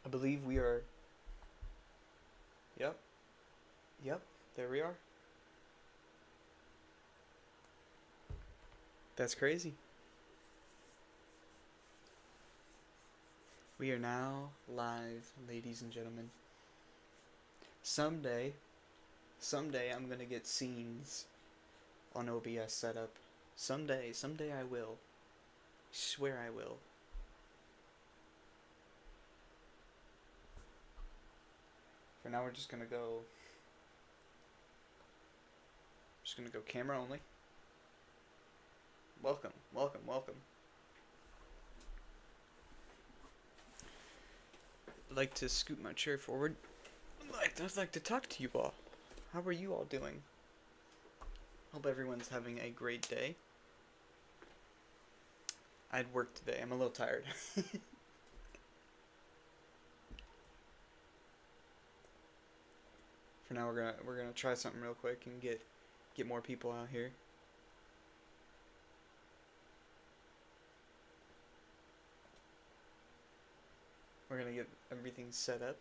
I believe we are. Yep. Yep. There we are. That's crazy. We are now live, ladies and gentlemen. Someday, someday I'm gonna get scenes on OBS setup. Someday I will. I swear I will. For now, we're just gonna go camera only. Welcome, welcome, welcome. I'd like to scoot my chair forward. I'd like to talk to you all. How are you all doing? Hope everyone's having a great day. I'd work today. I'm a little tired. For now, we're gonna try something real quick and get more people out here. We're gonna get everything set up.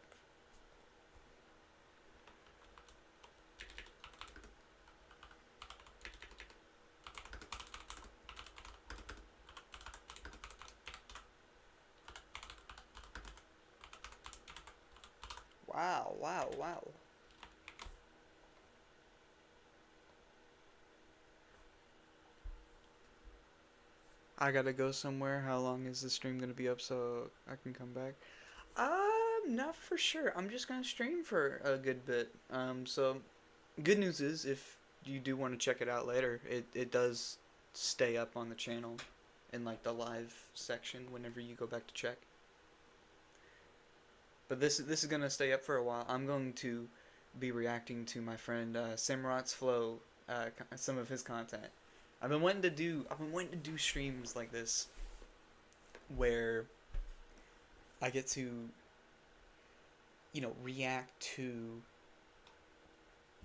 Wow, wow, wow. I gotta go somewhere. How long is the stream gonna be up so I can come back? Not for sure. I'm just gonna stream for a good bit. So good news is if you do want to check it out later, it does stay up on the channel in like the live section whenever you go back to check. But this is gonna stay up for a while. I'm going to be reacting to my friend S4Mur0Tt'S Fl0W, some of his content. I've been wanting to do streams like this where I get to react to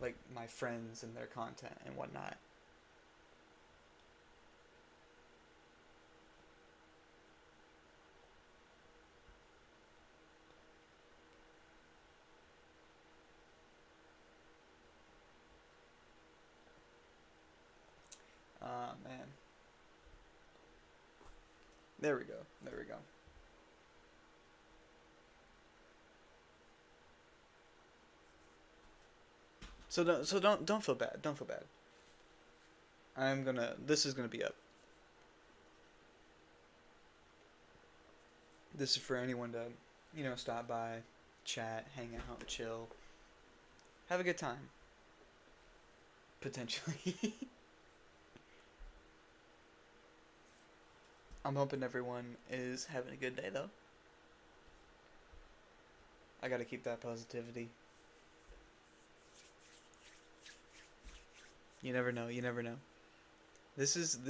like my friends and their content and whatnot. Man. There we go. There we go. So don't feel bad. Don't feel bad. This is gonna be up. This is for anyone to, stop by, chat, hang out, chill, have a good time. Potentially. I'm hoping everyone is having a good day though. I gotta keep that positivity. You never know. You never know. This is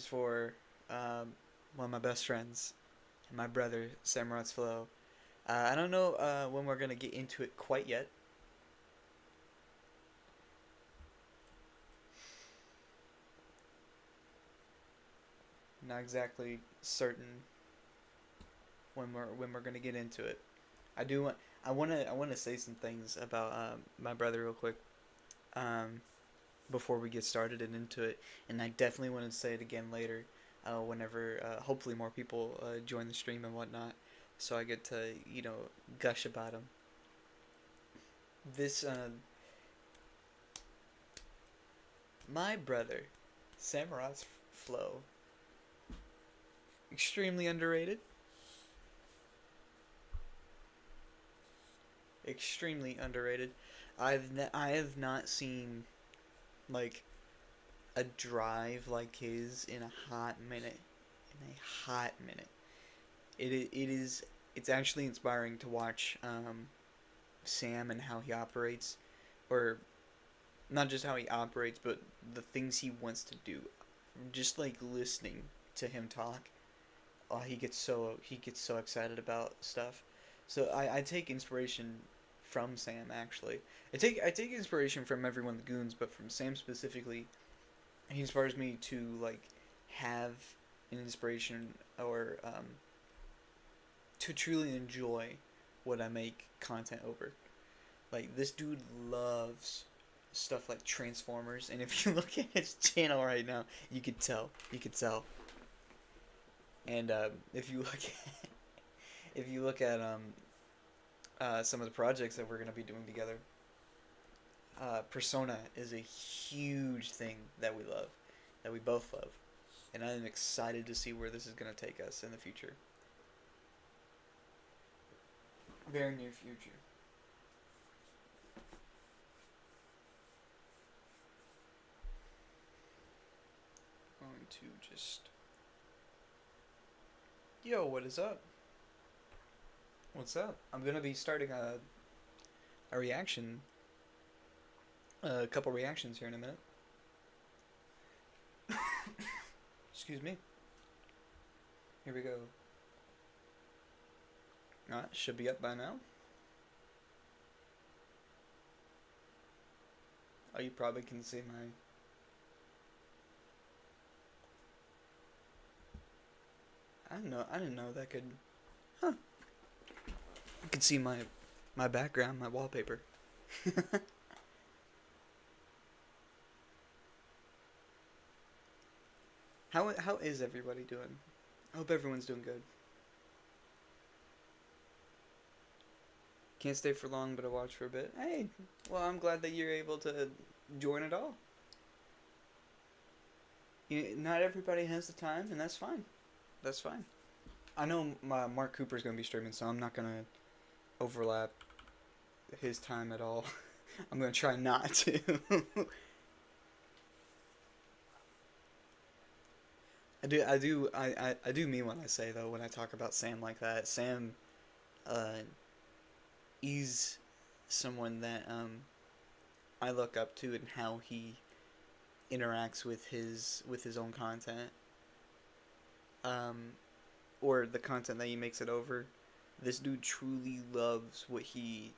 for one of my best friends, my brother S4Mur0Tt'S Fl0W. I don't know when we're gonna get into it quite yet. Not exactly certain when we're gonna get into it. I wanna say some things about my brother real quick. Um, Before we get started and into it, and I definitely want to say it again later, whenever hopefully more people join the stream and whatnot, so I get to gush about him. This My brother, S4Mur0Tt'S Fl0W, extremely underrated. Extremely underrated. I have not seen like a drive like his in a hot minute. In a hot minute. It's actually inspiring to watch Sam and how he operates, or not just how he operates, but the things he wants to do. Just like listening to him talk, he gets so excited about stuff. So I take inspiration from Sam actually. I take inspiration from everyone the goons, but from Sam specifically, he inspires me to like have an inspiration or to truly enjoy what I make content over. Like this dude loves stuff like Transformers, and if you look at his channel right now, you could tell. You could tell. And if you look at if you look at some of the projects that we're gonna be doing together, Persona is a huge thing that we love, that we both love, and I'm excited to see where this is gonna take us in the future. Very near future. Going to just. Yo, what is up? What's up? I'm gonna be starting a reaction, a couple reactions here in a minute. Excuse me. Here we go. Should be up by now. Oh, you probably can see my. I didn't know that could. Huh. You can see my background, my wallpaper. How is everybody doing? I hope everyone's doing good. Can't stay for long, but I watch for a bit. Hey, well, I'm glad that you're able to join it all. Not everybody has the time, and that's fine. That's fine. I know my Mark Cooper's gonna be streaming, so I'm not gonna overlap his time at all. I'm gonna try not to. I do mean what I say though when I talk about Sam like that. Sam, uh, he's someone that I look up to and how he interacts with his own content, um, or the content that he makes it over. This dude truly loves what he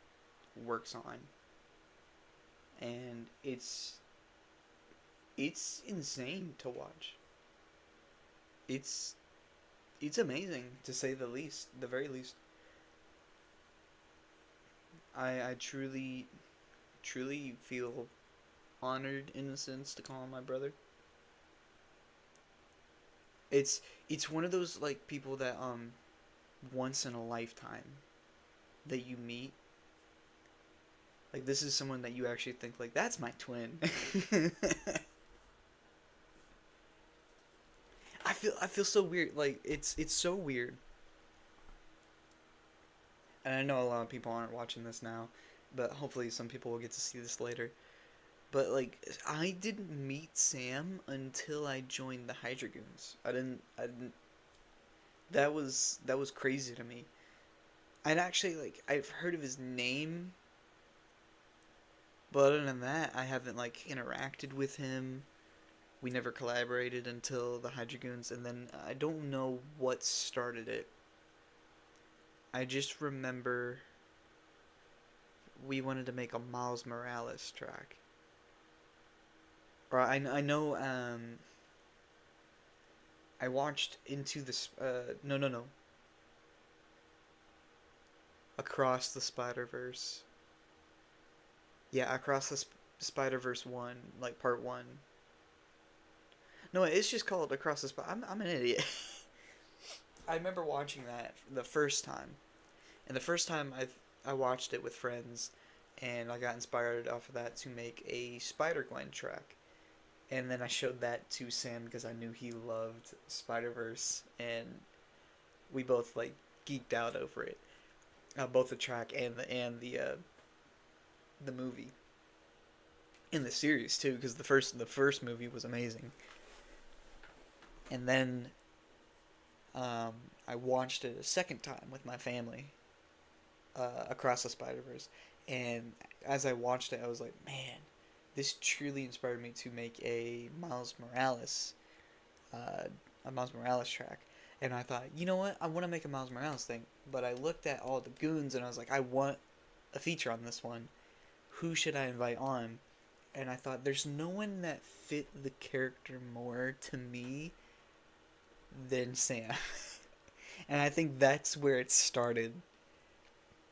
works on, and it's insane to watch. It's it's amazing to say the least, the very least. I truly feel honored in a sense to call him my brother. It's one of those like people that once in a lifetime that you meet. Like this is someone that you actually think like that's my twin. I feel so weird. Like it's so weird. And I know a lot of people aren't watching this now, but hopefully some people will get to see this later. But like I didn't meet Sam until I joined the Hydra Goons. I didn't that was crazy to me. I'd actually like I've heard of his name, but other than that, I haven't like interacted with him. We never collaborated until the Hydra Goons, and then I don't know what started it. I just remember we wanted to make a Miles Morales track. Or I know I watched Into the no, Across the Spider-Verse. Yeah, Across the Spider-Verse 1, like part 1. No, it's just called Across the Spider. I'm an idiot. I remember watching that the first time. And the first time I watched it with friends, and I got inspired off of that to make a Spider-Gwen track. And then I showed that to Sam because I knew he loved Spider-Verse, and we both like geeked out over it. Both the track and the movie, in the series too, because the first movie was amazing. And then I watched it a second time with my family, Across the Spider-Verse, and as I watched it, I was like, man, this truly inspired me to make uh, a Miles Morales track. And I thought, you know what, I want to make a Miles Morales thing, but I looked at all the goons and I was like, I want a feature on this one. Who should I invite on? And I thought, there's no one that fit the character more to me than Sam. And I think that's where it started,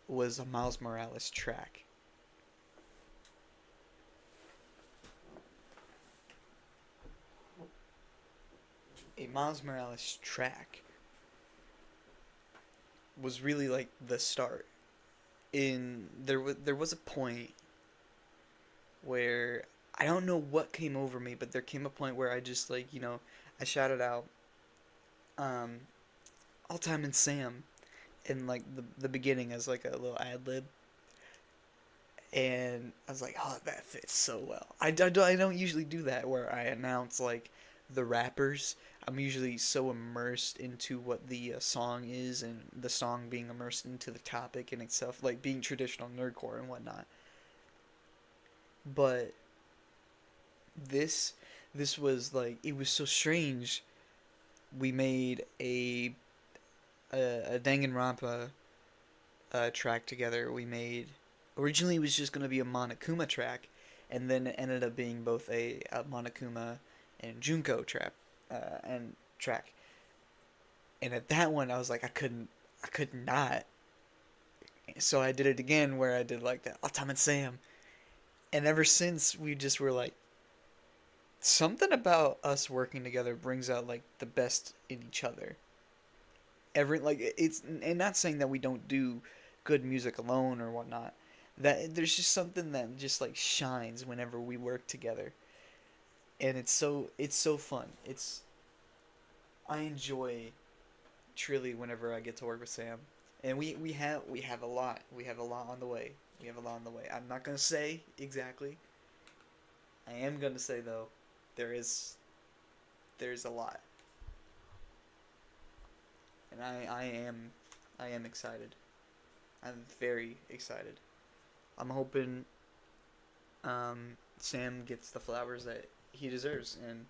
was a Miles Morales track. A Miles Morales track was really like the start. There was a point where I don't know what came over me, but there came a point where I just like, I shouted out um Alltime and Sam in like the beginning as like a little ad lib, and I was like, oh, that fits so well. I don't usually do that where I announce like the rappers. I'm usually so immersed into what the song is, and the song being immersed into the topic and itself, like being traditional nerdcore and whatnot. But this this was like, it was so strange. We made a Danganronpa track together. We made, originally it was just gonna be a Monokuma track, and then it ended up being both a Monokuma and Junko trap and track. And at that one, I was like, I could not. So I did it again, where I did like that Autumn and Sam. And ever since, we just were like, something about us working together brings out like the best in each other. Every like it's, and not saying that we don't do good music alone or whatnot. That there's just something that just like shines whenever we work together, and it's so fun. I enjoy truly whenever I get to work with Sam, and we have a lot. We have a lot on the way. We have a lot on the way. I'm not gonna say exactly. I am gonna say though, there is there's a lot, and I am excited. I'm very excited. I'm hoping Sam gets the flowers that he deserves, and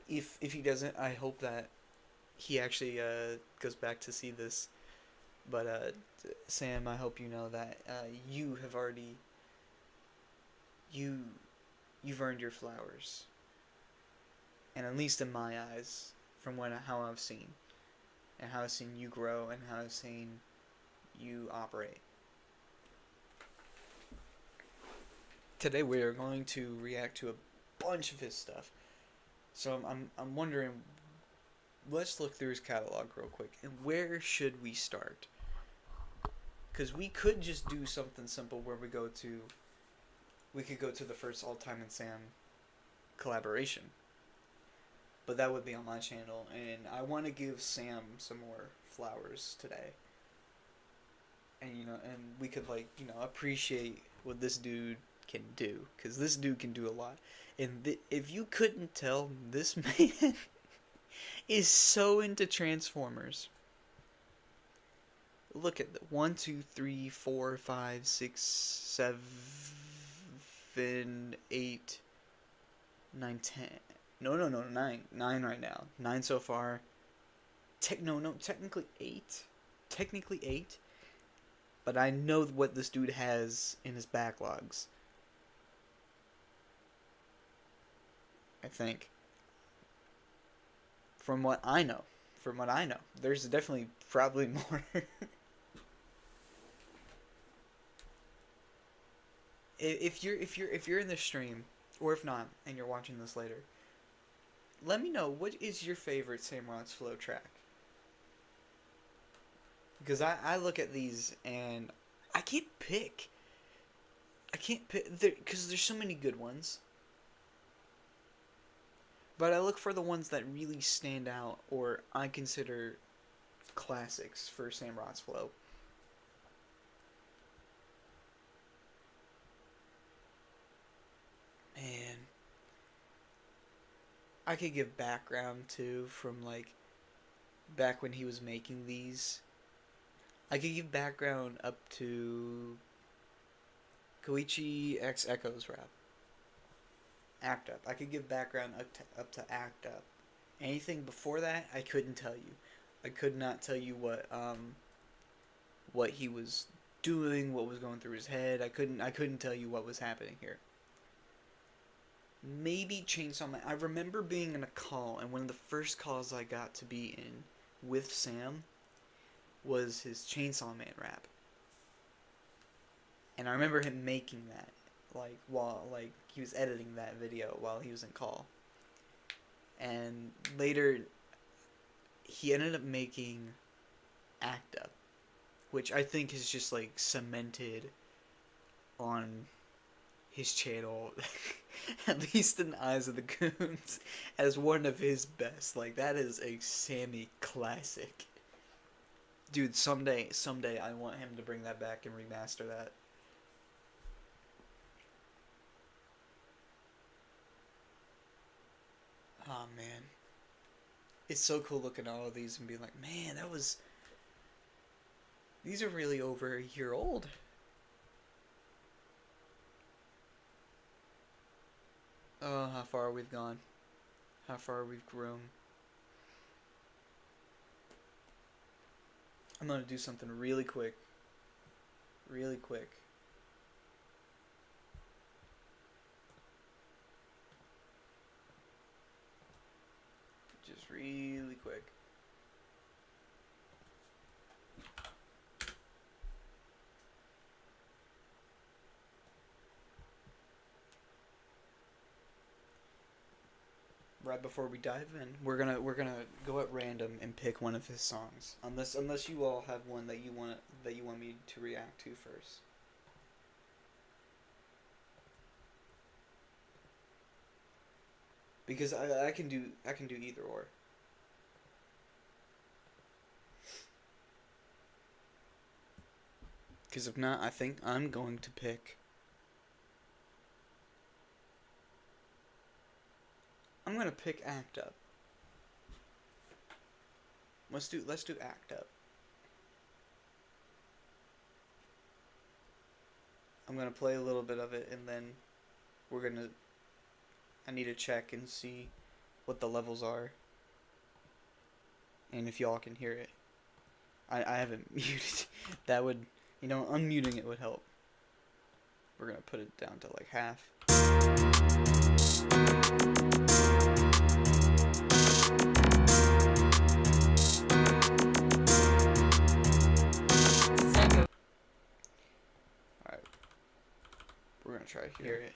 if he doesn't, I hope that he actually goes back to see this. But Sam, I hope you know that you have already you you've earned your flowers, and at least in my eyes, from how I've seen, and how I've seen you grow, and how I've seen you operate. Today we are going to react to a bunch of his stuff. So I'm wondering, let's look through his catalog real quick, and where should we start? Because we could just do something simple where we could go to the first Alltime and Sam collaboration, but that would be on my channel, and I want to give Sam some more flowers today, and and we could like appreciate what this dude can do, because this dude can do a lot, and if you couldn't tell, this man is so into Transformers. Look at the 1, 2, 3, 4, 5, 6, 7, 8, 9, 10. No, no, no, 9. 9 right now. 9 so far. No, technically 8. Technically 8. But I know what this dude has in his backlogs. I think. From what I know. From what I know. There's definitely probably more. If you're in the stream, or if not, and you're watching this later, let me know, what is your favorite S4Mur0Tt'S Fl0W track? Because I look at these and I can't pick. I can't pick because there's so many good ones. But I look for the ones that really stand out, or I consider classics for S4Mur0Tt'S Fl0W. Man, I could give background too, from like back when he was making these. I could give background up to Koichi X Echoes rap. Act Up. I could give background up to Act Up. Anything before that, I couldn't tell you. I could not tell you what he was doing, what was going through his head. I couldn't tell you what was happening here. Maybe Chainsaw Man. I remember being in a call, and one of the first calls I got to be in with Sam was his Chainsaw Man rap. And I remember him making that, like, while, like, he was editing that video while he was in call. And later, he ended up making Act Up, which I think is just, like, cemented on his channel, at least in the eyes of the goons, as one of his best. Like, that is a Sammy classic. Dude, someday I want him to bring that back and remaster that. Oh, man. It's so cool looking at all of these and being like, man, these are really over a year old. Oh, how far we've gone. How far we've grown. I'm gonna do something really quick. Really quick. Just really quick. Right before we dive in, we're gonna go at random and pick one of his songs. Unless you all have one that you want me to react to first. Because I can do either or. Because if not, I think I'm going to pick. I'm gonna pick Act Up. Let's do Act Up. I'm gonna play a little bit of it and then I need to check and see what the levels are. And if y'all can hear it. I haven't muted. That would, unmuting it would help. We're gonna put it down to like half. We're gonna try to hear it.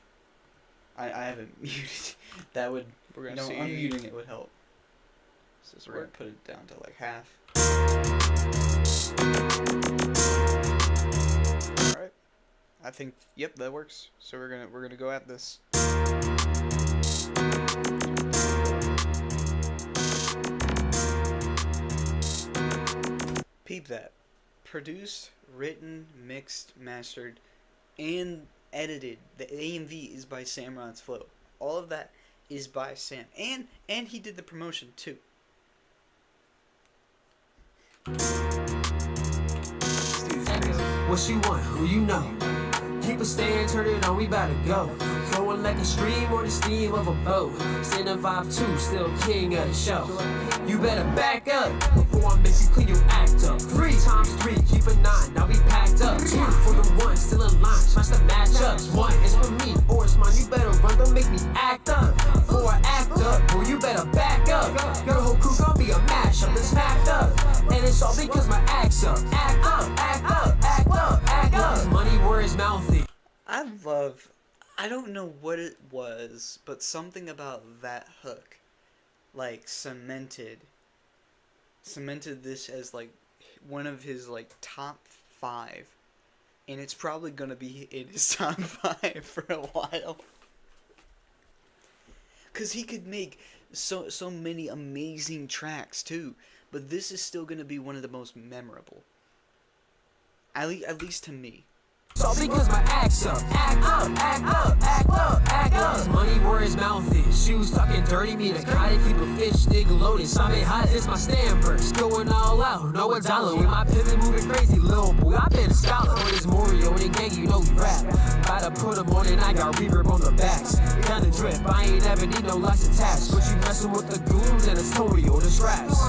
I haven't muted. That would, we're gonna see. Unmuting it would help. So we're gonna put it down to like half. All right. I think, yep, that works. So we're gonna go at this. Peep that. Produced, written, mixed, mastered, and edited. The AMV is by S4Mur0Tt'S Fl0W. All of that is by Sam, and he did the promotion too. What you want? Who you know? Keep it staying, turn it on, we bout to go. Flowing like a stream or the steam of a boat. Standing 5'2", still king of the show. You better back up before I make you clean your act up. 3 times 3, keep a 9, now we packed up. 2 for the 1, still in line, smash the matchups. 1 is for me, or it's mine, you better run, don't make me act up. Before I act up, boy, you better back up. Your whole crew gon' be a mashup, it's packed up. And it's all because my act's up. Act up, act up, act up, act up. Money where his mouth is. I don't know what it was, but something about that hook, like, cemented this as, like, one of his, like, top 5, and it's probably gonna be in his top 5 for a while, because he could make so many amazing tracks, too, but this is still gonna be one of the most memorable, at least to me. All because my act's up. Act up, act up, act up, act up. Money where his mouth is. Shoes talking dirty, me the guy to keep a fish stick loaded. Something hot is my stand burst. Going all out, no a dollar. With my pivot moving crazy, little boy. I been a scholar. When it's Mario and gang, you know we rap. About to put them on and I got reverb on the backs. Down the drip, I ain't ever need no lights attached. But you messing with the goons and it's Torio, the straps.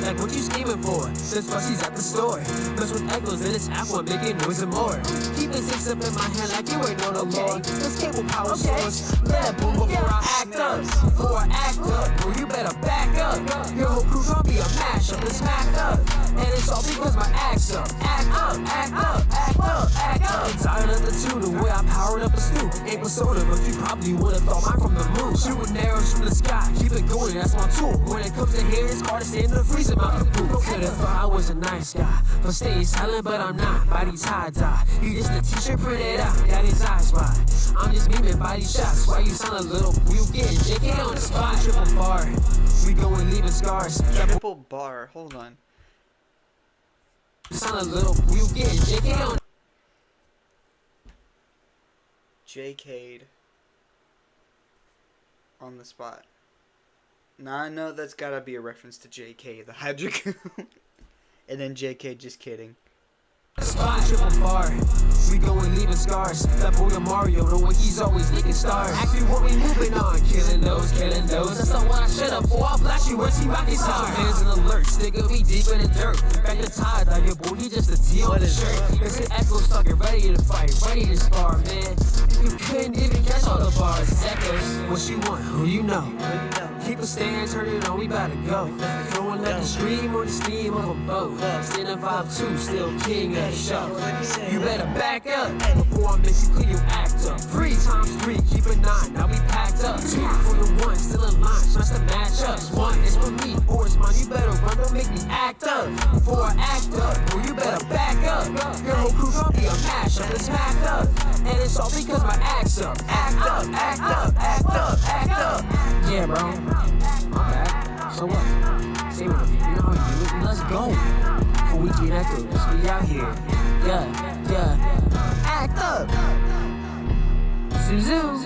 like what you scheming for? Since Rusty's at the store. Mess with echoes in this apple and making noise and more. Keep the six up in my hand like you ain't know the law. This cable power source. Let it boom before I act up. Before I act up, bro, you better back up. Your whole crew gon' be a mashup and smack up. And it's all because my act's up. Act up, act up, act up, act up. I'm tired of the tune, the way I powered up a stew. Ain't persona, but you probably would've thought mine from the moon. Shooting arrows from the sky, keep it going, that's my tool. When it comes to here, it's hard to stay in the freezer, my boo. Could've thought I was a nice guy for staying silent, but I'm not. Body tie-dye, he just a t-shirt printed out, got his eyes spot. I'm just memeing body shots, why you sound a little you getting JK on the spot. Triple bar, we going leaving scars. Triple bar, hold on. Sound a little you getting JK on. JK'd on the spot. Now I know that's gotta be a reference to JK, the Hydrocoon. And then JK, just kidding. Spot, triple bar, we going leaving scars. That boy Mario, the way he's always licking stars. Actually, what we moving on, killing those. That's not what I shut up for. I'll blast you once he rock his hard. Hands in alert, sticking me deep in the dirt. Back to tie, like your boy, he just a T on the shirt. There's an echo stuck, ready to fight, ready to spar, man. You couldn't even catch all the bars. It's echoes, what you want, who you know. Keep a stand, turn it on, we bout to go. Throwing like the stream or the steam of a boat. Standing 5'2", still king of the show. You better back up before I make you clean your act up. 3 times 3, keep it 9, now we packed up. 2 for the 1, still in line, smash the matchups. 1 is for me, or it's mine, you better run, don't make me act up. Before I act up, or you better back up. Your whole crew gon' be a mashup and smacked up. And it's all because my act's up. Act up, act up, act up, act up. Yeah, bro. My bad. So what? Say what you know how you do it. Let's go. For we get echoes, we out here. Yeah, yeah. Act up. Zoo.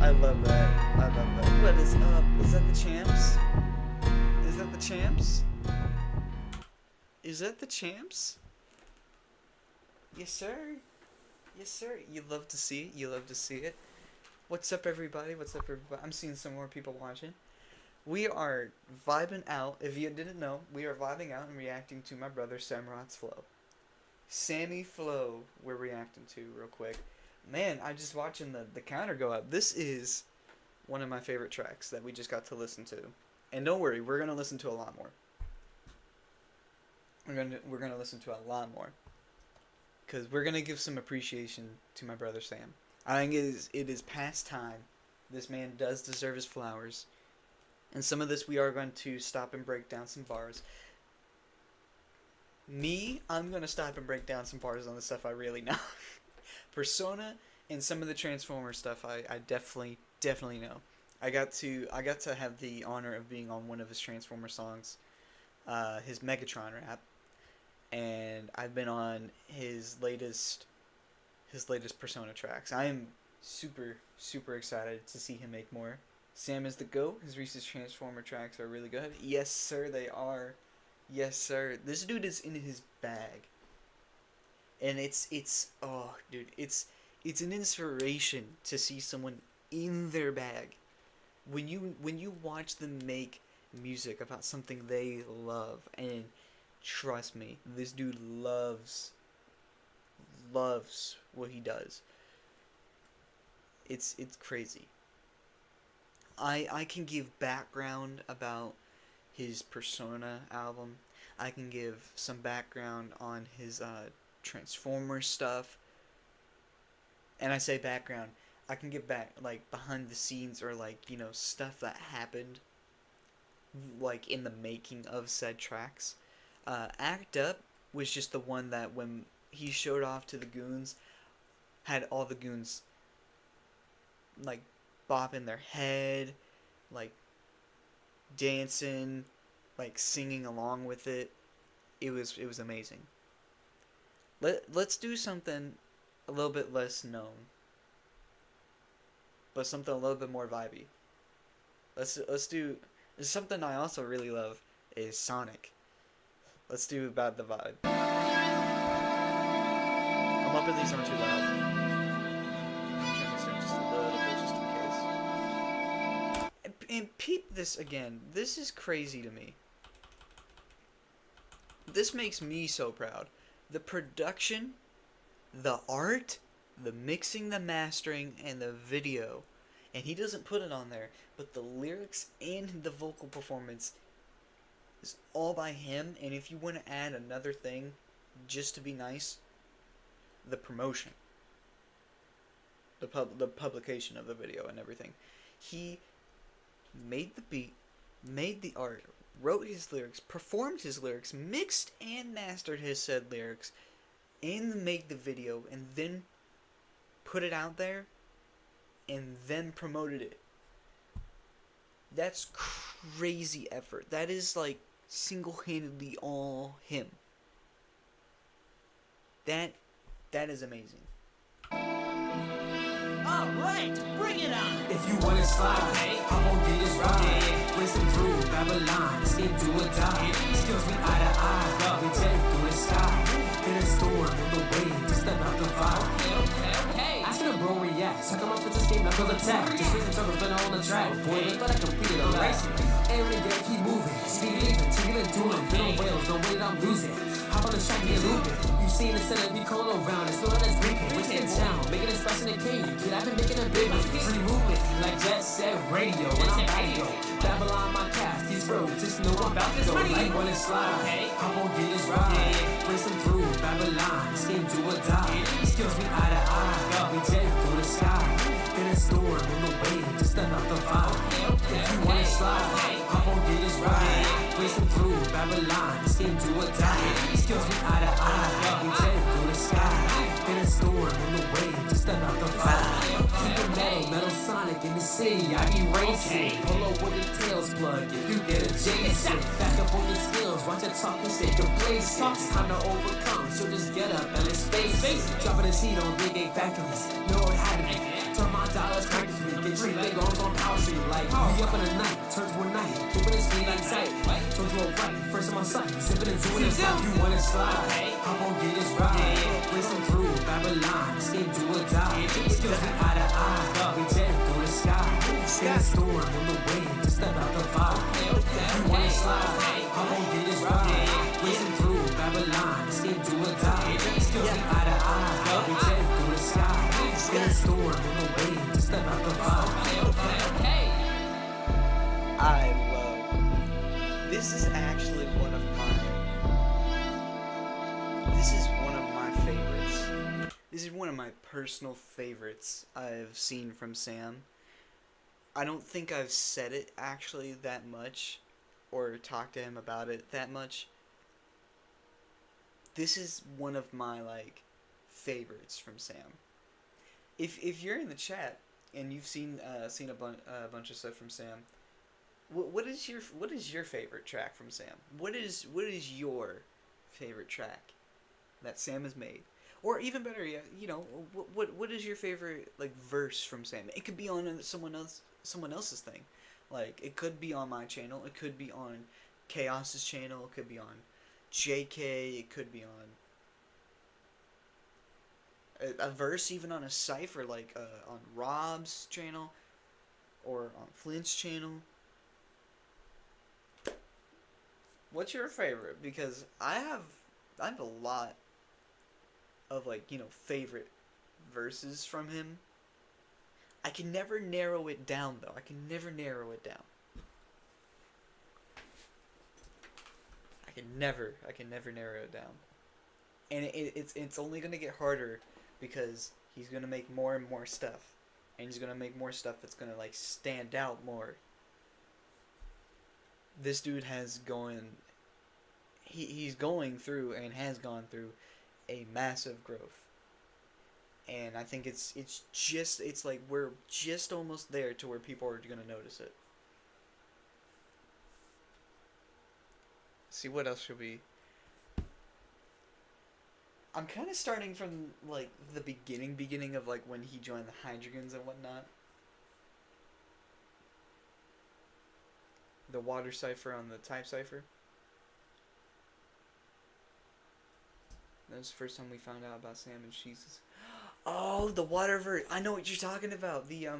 I love that. I love that. What is up? Is that the champs? Is that the champs? Is that the champs? Yes, sir. Yes, sir. You love to see it. You love to see it. What's up, everybody? What's up, everybody? I'm seeing some more people watching. We are vibing out. If you didn't know, we are vibing out and reacting to my brother S4Mur0Tt'S Fl0W. Sammy Flo, we're reacting to real quick. Man, I just watching the counter go up. This is one of my favorite tracks that we just got to listen to. And don't worry, we're gonna listen to a lot more. We're gonna listen to a lot more. Cause we're gonna give some appreciation to my brother Sam. I think it is past time. This man does deserve his flowers. And some of this we are going to stop and break down some bars. I'm going to stop and break down some bars on the stuff I really know. Persona and some of the Transformer stuff I definitely know. I got to have the honor of being on one of his Transformer songs, his Megatron rap. And I've been on his latest Persona tracks. I am super excited to see him make more. Sam is the GOAT. His recent Transformer tracks are really good. Yes, sir, they are. Yes, sir. This dude is in his bag. And it's oh, dude, it's an inspiration to see someone in their bag. When you watch them make music about something they love, and trust me, this dude loves what he does. It's crazy. I can give background about his Persona album. I can give some background on his Transformer stuff. And I say background, I can give back like behind the scenes, or like, you know, stuff that happened like in the making of said tracks. Act Up was just the one that when he showed off to the goons, had all the goons like bopping their head, like dancing, like singing along with it. It was amazing. Let's do something a little bit less known, but something a little bit more vibey. Let's do something I also really love is Sonic. Let's do About the Vibe. I'm hoping these aren't too loud. I'm turning this down just a little bit, just in case. And peep this again. This is crazy to me. this makes me so proud. The production, the art, the mixing, the mastering, and the video. And he doesn't put it on there, but the lyrics and the vocal performance is all by him. And if you want to add another thing, just to be nice, the promotion, the publication of the video and everything. He made the beat, made the art, wrote his lyrics, performed his lyrics, mixed and mastered his said lyrics, and made the video, and then put it out there, and then promoted it. That's crazy effort. That is like single-handedly all him. That is amazing. Alright, bring it on. If you wanna slide, hop on get this ride. Racing through Babylon, escape do or die. Skills me eye to eye, we jet through the sky. In a storm, on the way, just step out the vibe. Okay. I seen a bro react, suck him up with the scheme, knuckles attack. Just reason trouble, been on the track. Boy, they thought I competed a race. Every day, keep moving, speed leaving, taking and doing. Been on whales, don't wait, I'm losing. Hop on the track and get looping. You seen the center, be cold around, it's slow as drinking. We're in town, making it spice in the canyon. Kid, I've been making a big one. Free movement, like Jet Set Radio. When I'm about to go, Babylon my cast, these roads, just know I'm about to go. Like when it slide, hop on get this ride. Racing through Babylon, escape do or die. Skills me eye to eye, we jet through the sky. In a storm, on the way, just step out the vibe. If you wanna slide, hop on get this ride. Racing through Babylon, escape do or die. Skills me eye to eye, we jet through the sky. In a storm, on the way, just step out the vibe. Keep it metal sonic in the city, I be racing. Pull up with the tails plug, if you get adjacent. Back up on your skills, watch it talk and say complacent. It's time to overcome, so just get up and let's face it. Dropping this heat on Big 8 factories, know it had to be. Turn my dollars crack to me, get 3 big arms on Power Street. Like, we up in the night, turn to a night, keeping it speed in sight. Turn to a right, first in my sight, sipping into it inside. If you wanna slide, hop on get this ride. Racing through Babylon, escape do or die. Skills me eye to eye, we jet through the sky. In a storm, on the way, just step out the vibe. If you wanna slide, hop on get this ride. Racing through Babylon, escape do or die. Skills me eye to eye, we jet through the sky. In a storm, on the way, just step out the vibe. I love. This is actually one of my favorites. This is one of my personal favorites I've seen from Sam. I don't think I've said it actually that much or talked to him about it that much. This is one of my like favorites from Sam. If you're in the chat and you've seen a bunch of stuff from Sam, what is your favorite track from Sam? What is your favorite track that Sam has made? Or even better yet, you know, what is your favorite like verse from Sam? It could be on someone else's thing. Like it could be on my channel, it could be on Chaos's channel, it could be on JK, it could be on a verse even on a cipher, like on Rob's channel or on Flint's channel. What's your favorite? Because I have a lot of like, you know, favorite verses from him. I can never narrow it down though. I can never narrow it down. I can never narrow it down. And it's only gonna get harder because he's gonna make more and more stuff, and he's gonna make more stuff that's gonna like stand out more. This dude has he's going through and has gone through a massive growth, and I think it's like we're just almost there to where people are gonna notice it. See, what else should we? I'm kind of starting from like the beginning of like when he joined the Hydrogons and whatnot. The water cipher on the type cipher. That was the first time we found out about Sam and Jesus. Oh, the water verse. I know what you're talking about. The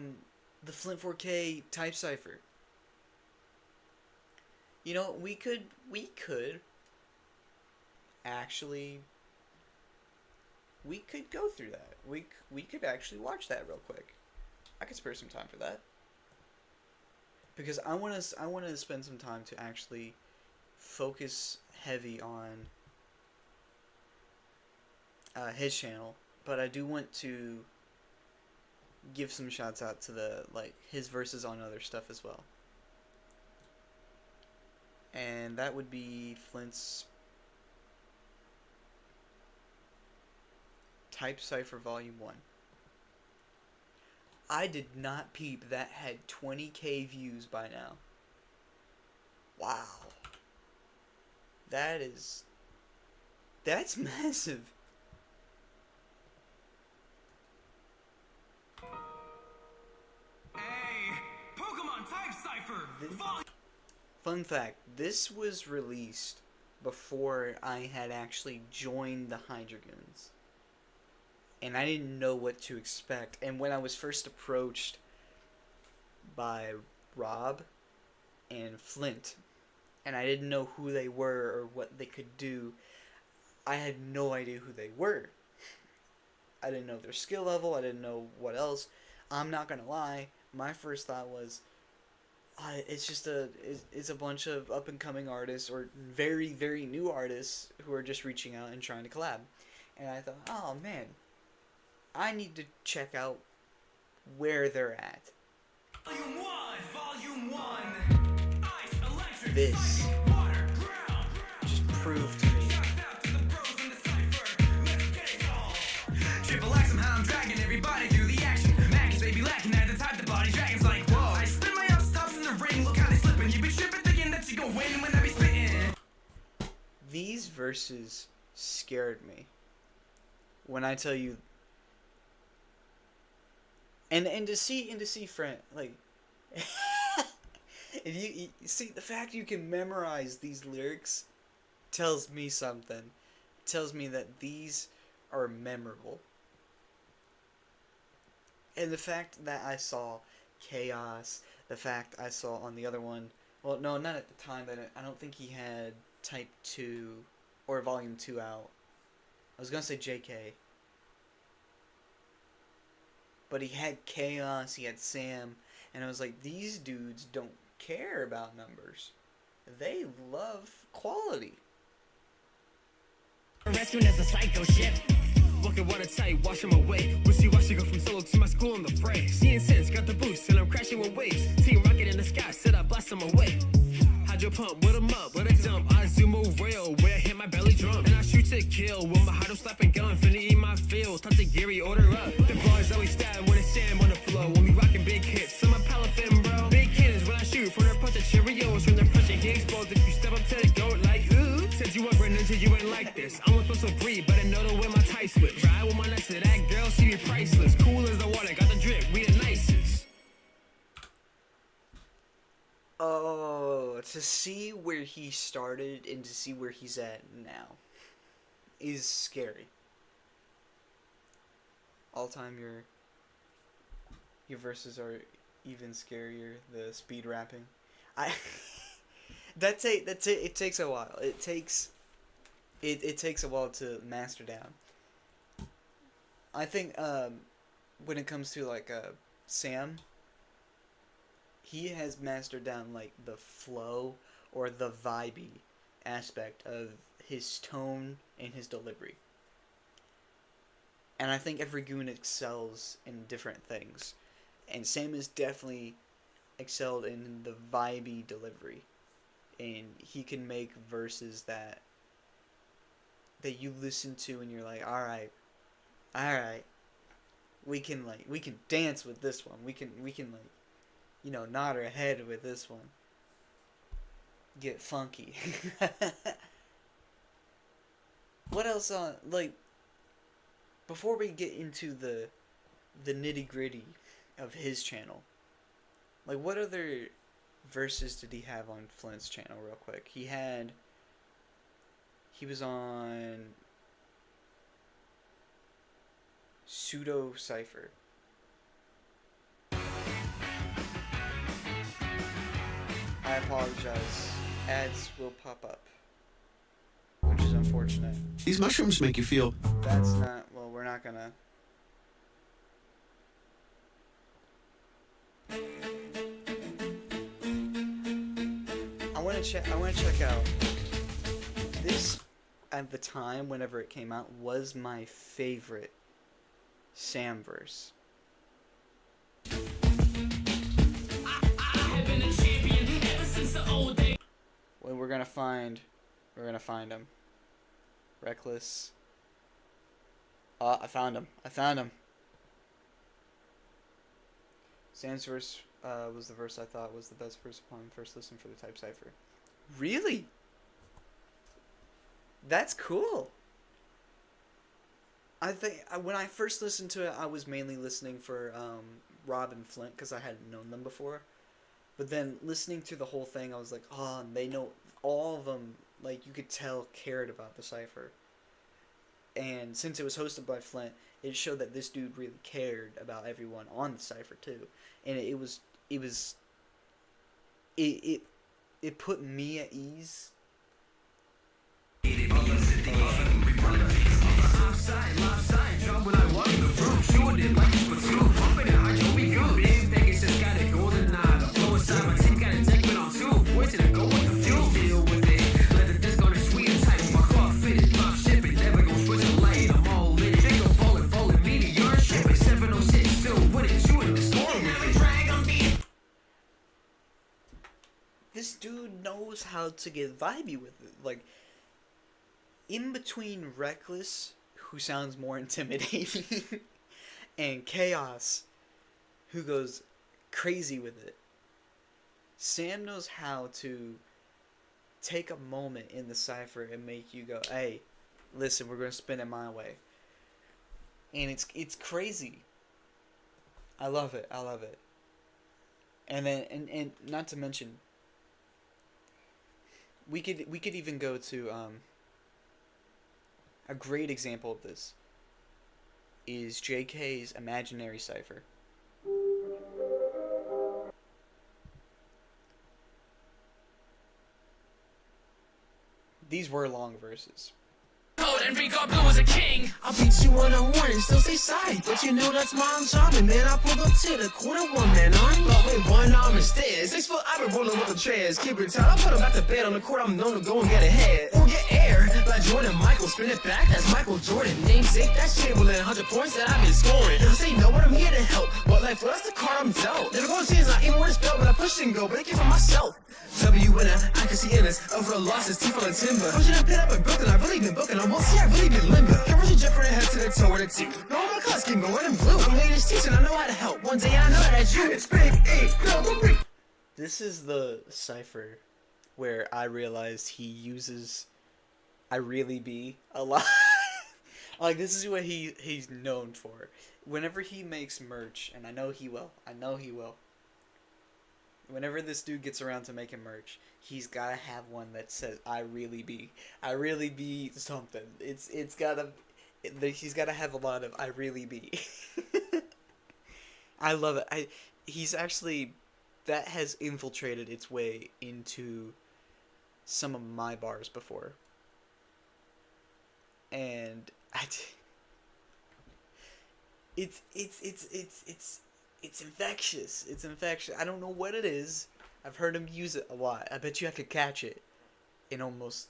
Flint4K type cipher. You know, we could actually, we could go through that. We could actually watch that real quick. I could spare some time for that because I want to spend some time to actually focus heavy on his channel, but I do want to give some shouts out to the like his verses on other stuff as well. And that would be Flint's Type Cipher Volume 1. I did not peep that had 20k views by now. Wow. That's massive. Hey, Pokemon Type Cipher! Fun fact, this was released before I had actually joined the Hydreigoons. And I didn't know what to expect. And when I was first approached by Rob and Flint, and I didn't know who they were or what they could do, I had no idea who they were. I didn't know their skill level, I didn't know what else. I'm not gonna lie, my first thought was, it's a bunch of up and coming artists or very, very new artists who are just reaching out and trying to collab. And I thought, oh man, I need to check out where they're at. Volume 1. Ice, electric, This water, ground. just proved to me. Out to the pros in the cipher. Let's get it on. Triple X, somehow I'm dragging everybody through the action. Max, baby, lacking at the type the body dragons like, whoa. I spin my up stops in the ring, look how they slipping. You be tripping, thinking that you gon' win when I be spitting. These verses scared me. When I tell you, and to see friend like, if you see the fact you can memorize these lyrics, tells me something. It tells me that these are memorable. And the fact that I saw Chaos, the fact I saw on the other one, well, no, not at the time, but I don't think he had Type 2 or Volume 2 out. I was gonna say JK. But he had Chaos, he had Sam, and I was like, these dudes don't care about numbers. They love quality. Rescuing as a psycho shit. Walking water tight, wash them away. Wishy-washy go from solo to my school in the fray. Seeing sense, got the boost, and I'm crashing with waves. Team rocket in the sky, said I blast them away. Hydro pump, with them up, with a dump. I zoom rail, where I hit my belly drum. And I shoot to kill, with my hydro slapping gun. Finna eat my field, touch a Gary, order up. The bars always stab when it's Sam on the flow. When we rocking big hits, I'm a palafin, bro. Big cannons when I shoot, from their punch of Cheerios. From their punching, he explode. If you step up to the goat like, ooh. Said you upgrade until you ain't like this. I'm supposed to breathe, but I know the way my tie switch. Ride with my next to that girl, she be priceless. Cool as the water, got the drip, we the nicest. Oh, to see where he started and to see where he's at now is scary. Alltime, your verses are even scarier. The speed rapping, I it takes a while. It takes a while to master down. I think when it comes to like Sam, he has mastered down like the flow or the vibey aspect of his tone and his delivery. And I think every goon excels in different things. And Sam has definitely excelled in the vibey delivery. And he can make verses that you listen to and you're like, alright, we can dance with this one. We can like, you know, nod our head with this one. Get funky. What else like, before we get into the nitty-gritty of his channel, like, what other verses did he have on Flint's channel real quick? He was on Pseudo Cipher. I apologize. Ads will pop up, which is unfortunate. These mushrooms make you feel. That's not. Well, we're not gonna. I want to check out this. At the time, whenever it came out, was my favorite Sam verse. Well, we're gonna find him. Reckless. I found him. Sam's verse was the verse I thought was the best verse upon first listen for the type cipher. Really? That's cool. I think when I first listened to it, I was mainly listening for Rob and Flint because I hadn't known them before. But then listening through the whole thing, I was like, oh, and they know all of them. Like you could tell cared about the cipher. And since it was hosted by Flint, it showed that this dude really cared about everyone on the cipher too. And it put me at ease. This dude knows how to get vibey with it. Like, in between Reckless, who sounds more intimidating, and Chaos, who goes crazy with it, Sam knows how to take a moment in the cipher and make you go, hey, listen, we're going to spin it my way. And it's crazy. I love it. And then, and not to mention, we could even go to a great example of this is JK's Imaginary Cipher. These were long verses. And Rico Blue was a king. I'll beat you one-on-one and still say sorry. But you know that's my charming, man. I pulled up to the corner, one man on. But with one arm and stairs. 6 foot, I've been rolling with the chairs. Keep it tight, I'll put him back to bed on the court. I'm known to go and get ahead. Or get air. Like Jordan Michael, spin it back. That's Michael Jordan. Namesake, that's Chamberlain. 100 points that I've been scoring. Say no, but I'm here to help. But life, well, that's the card I'm dealt. Never gonna see it's not even where it's spelled, but I push and go. But I keep for myself. W winner, I can see inners. Over losses, teeth full of timber. Pushing up, pit up, and broken. I've really been booking. I won't see, I've really been limber. Conversion jet from the head to the toe with a T. No, my class can go red and blue. I'm latest teaching, I know how to help. One day I know that you. It's big, big. This is the cipher where I realized he uses I really be a lot. Like, this is what he's known for. Whenever he makes merch, and I know he will. Whenever this dude gets around to making merch, he's gotta have one that says "I really be." I really be something. He's gotta have a lot of "I really be." I love it. He's actually, that has infiltrated its way into some of my bars before, and it's infectious. It's infectious. I don't know what it is. I've heard him use it a lot. I bet you I could catch it in almost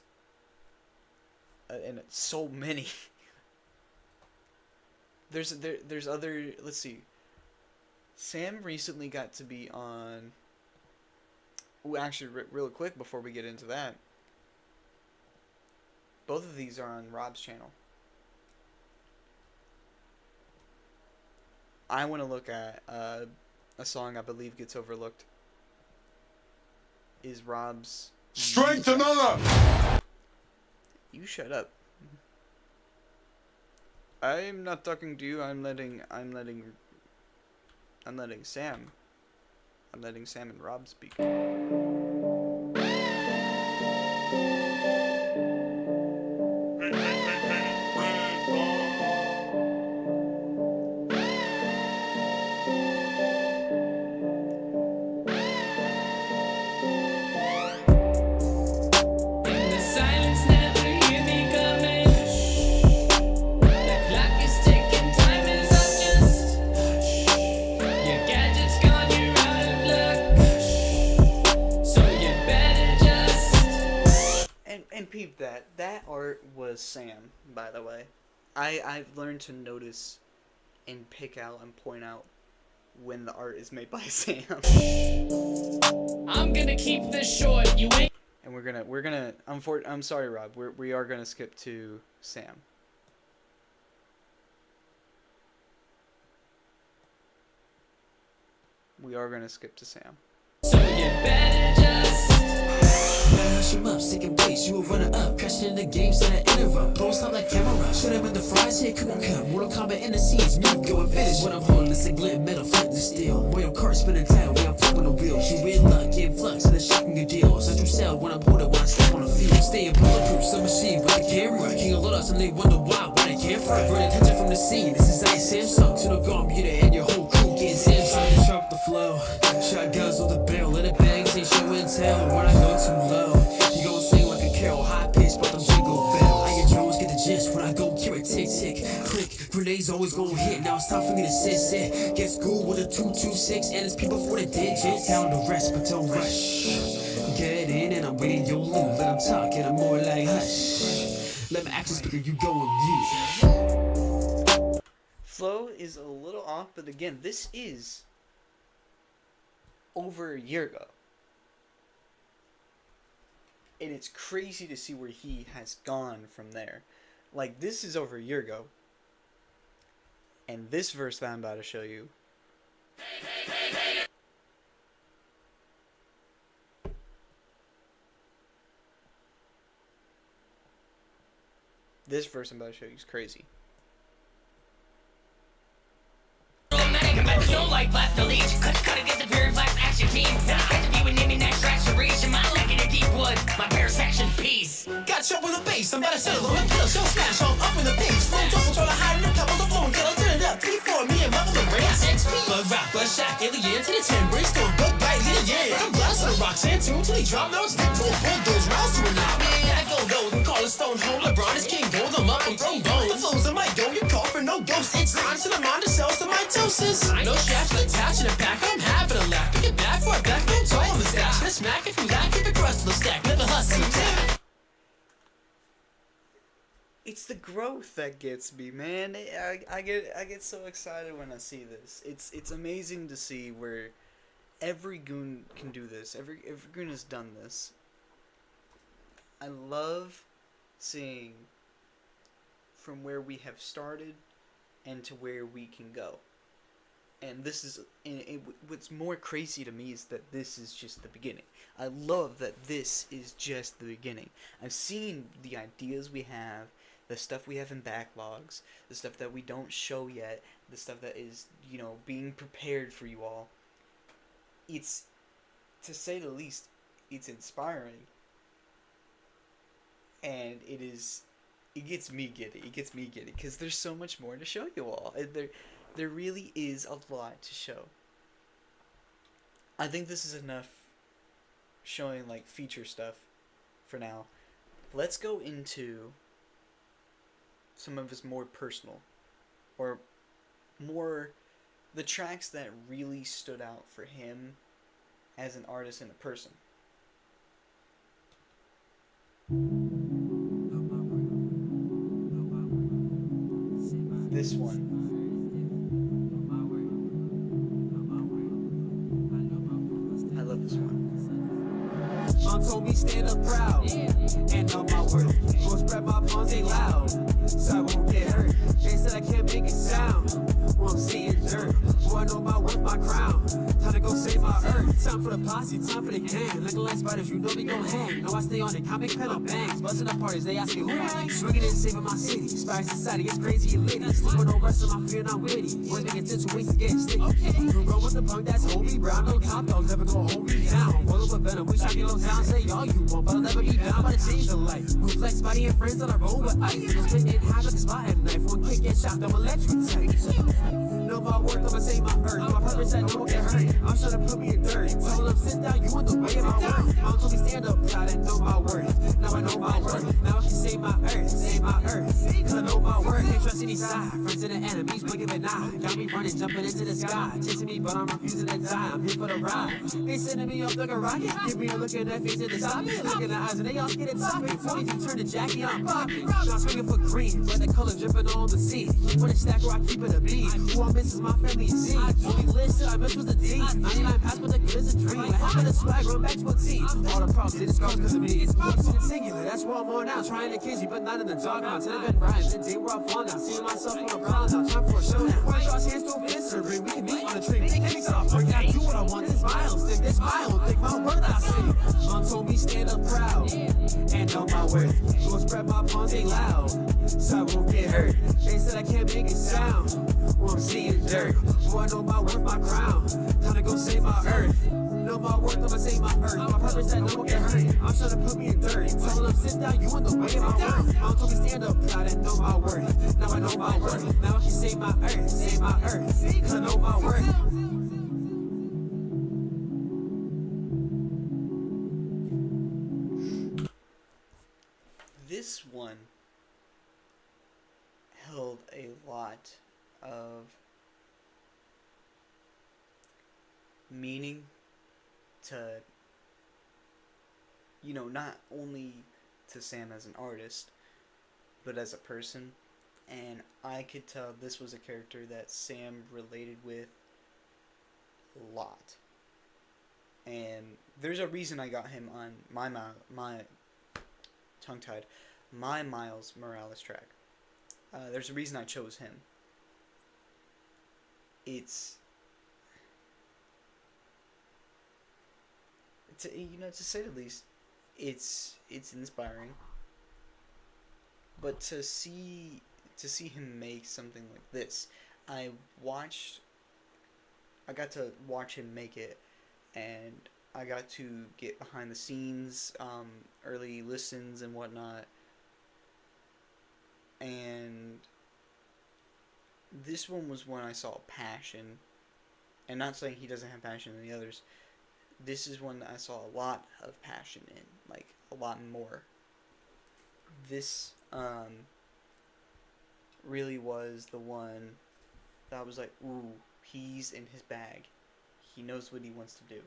in so many. There's other. Let's see. Sam recently got to be on. Ooh, actually, real quick before we get into that. Both of these are on Rob's channel. I want to look at a song I believe gets overlooked. Is Rob's Strength another. You shut up. I'm not talking to you. I'm letting Sam. I'm letting Sam and Rob speak. Sam, by the way. I've learned to notice and pick out and point out when the art is made by Sam. I'm gonna keep this short. You ain't. And we're gonna I'm sorry, Rob. We are gonna skip to Sam. We are gonna skip to Sam. So you better just hush him up, second place, you a runner up. Crashing in the games that I interrupt. Blow stop like camera. Shoot him in the fries, here come come. Mortal Kombat in the scenes, me go and finish. What I'm holding is a glint, metal, flint, and steel. Way I'm car spinning down, way I'm flipping the wheels. You in luck, in flux, and a shocking good deal. Such you sell when I'm holding, when I step on the field. Staying bulletproof, some machine with the camera. King of Lotus, and they wonder why, when I can't fight. Burn attention from the scene, this is Ice Samsung. To the computer and your whole crew getting Samsung. Disrupt the flow. Shotguns with the barrel, let it bang, ain't show and tell. When I go too low, you gon' sing like a carol, high pitch, but them jingle bells. I get drones, get the gist when I go carry tick tick. Click, grenades always gon' hit. Now it's time for me to sit. Get schooled with a 226, and it's people for the digits. Down to rest, but don't rush. Get in, and I'm reading your loot. Let them talk, and I'm more like hush. Let my action speaker, you go on mute. Flow is a little off, but again, this is over a year ago. And it's crazy to see where he has gone from there. Like, this is over a year ago. And this verse that I'm about to show you. This verse I'm about to show you is crazy. Don't like blast the leech. Cut against the pure flash action team. Now I catch you with naming that traction reach. My leg in the deep woods, my bear section piece. Got chop with the bass, I'm about to settle on a kill. Show smash on up in the pace. Slow drop, control the hide in the pebbles of flow. Kill it, turn it up. 3-4, me and Muffin the brains. XP. Bug rock, bug shock, alien to the 10. Brainstorm, bug bite, hit it, yeah. I'm blast on the rocks and tune till he drop. Now it's stick to a bulldoze. Rounds to a knob. Yeah, I go gold and call a stone hole. LeBron is king gold. I'm up and throw bones. The flows in my go, you call for no ghost. It's time to the mind, the cells to mitosis. No straps attached in the back, I'm having a laugh. Pick it back for a back, no toe on the stash. Let's smack if you lack, keep it crust, let's stack, never hustle. It's the growth that gets me, man. I get so excited when I see this. It's amazing to see where every goon can do this. Every goon has done this. I love seeing from where we have started and to where we can go. And this is, what's more crazy to me is that this is just the beginning. I love that this is just the beginning. I've seen the ideas we have, the stuff we have in backlogs, the stuff that we don't show yet, the stuff that is, you know, being prepared for you all. It's, to say the least, it's inspiring. And it gets me giddy. It gets me giddy because there's so much more to show you all. There really is a lot to show. I think this is enough showing like feature stuff for now. Let's go into some of his more personal or more the tracks that really stood out for him as an artist and a person. This one. I love this one. Mom told me stand up proud and know my worth. Won't spread my palms, they loud, so I won't get hurt. They said I can't make it sound. Well, I'm seeing dirt. Boy, I know my worth, my crown. Time to go save my earth. Time for the posse, time for the gang. Looking like spiders, you know we gon' hang. Know I stay on it, comic pen on bangs. Busting up parties, they ask me who I am. Swinging and saving my city. Spy society, it's crazy and litty. Sleeping no rest of my fear, not witty. Boys making situations getting sticky. You roll with the punk that's Holy Brown. No top dogs ever gon' hold me down. Roll up with venom, we shot you low down. Say all you want, but I'll never be bound by the change of life. Who flex body and friends on a roll with ice. It'll split in half like a spot at knife. One kick get shot, I'ma let you take. Know my worth, I'ma save my earth. My purpose, I know won't get hurt. I'm trying to put me in dirt. Tell them sit down, you in the way of my worth. Mom told me stand up proud and know my worth. Now I know my worth. Now I can save my earth, save my earth. Cause I know my worth. Can't trust any side. Friends and the enemies, blink of an eye. Got me running, jumping into the sky. Chasing me, but I'm refusing to die. I'm here for the ride. They sending me up like a rocket. Give me a look in that face and they stop me. Look in the eyes and they all get it topic. 40 feet turn to Jackie, I'm popping. Not swinging for green, but the color dripping on the scene. When it's stack or I keep it a beat. Who I miss is my family and Z. Only list I miss was the D. 99 pass, but the good is a dream. I have the swag, run back to a team. All the problems, they discuss because of me. It's singular, that's where I'm on now. Trying to kiss you, but not in the dog now. Till I've been riding, the day where I'm on now. Seeing myself from a ground now. Time for a show now. One cross hands to a fist or ring. We can meet on a tree. Big kicks off, bring I do what I want. This my own stick, this my own thing. My word I see. Mom told me stand up proud and know my worth. Go spread my palms, ain't loud, so I won't get hurt. They said I can't make it sound, or I'm seeing dirt. Boy, I know my worth, my crown. Time to go save my earth. Know my worth, I'ma save my earth. My purpose that no one can hurt. I'm trying to put me in dirt. Telling them sit down, you in the way of my worth. Mom told me stand up proud and know my worth. Now I know my worth. Now I can save my earth, save my earth. Cause I know my worth. This one held a lot of meaning to, not only to Sam as an artist, but as a person. And I could tell this was a character that Sam related with a lot. And there's a reason I got him on my tongue-tied, my Miles Morales track. There's a reason I chose him. It's to say the least, it's inspiring. But to see him make something like this, I got to watch him make it, and I got to get behind the scenes, early listens and whatnot. And this one was when I saw passion, and not saying he doesn't have passion in the others. This is one that I saw a lot of passion in, like a lot more. This really was the one that I was like, ooh, he's in his bag. He knows what he wants to do.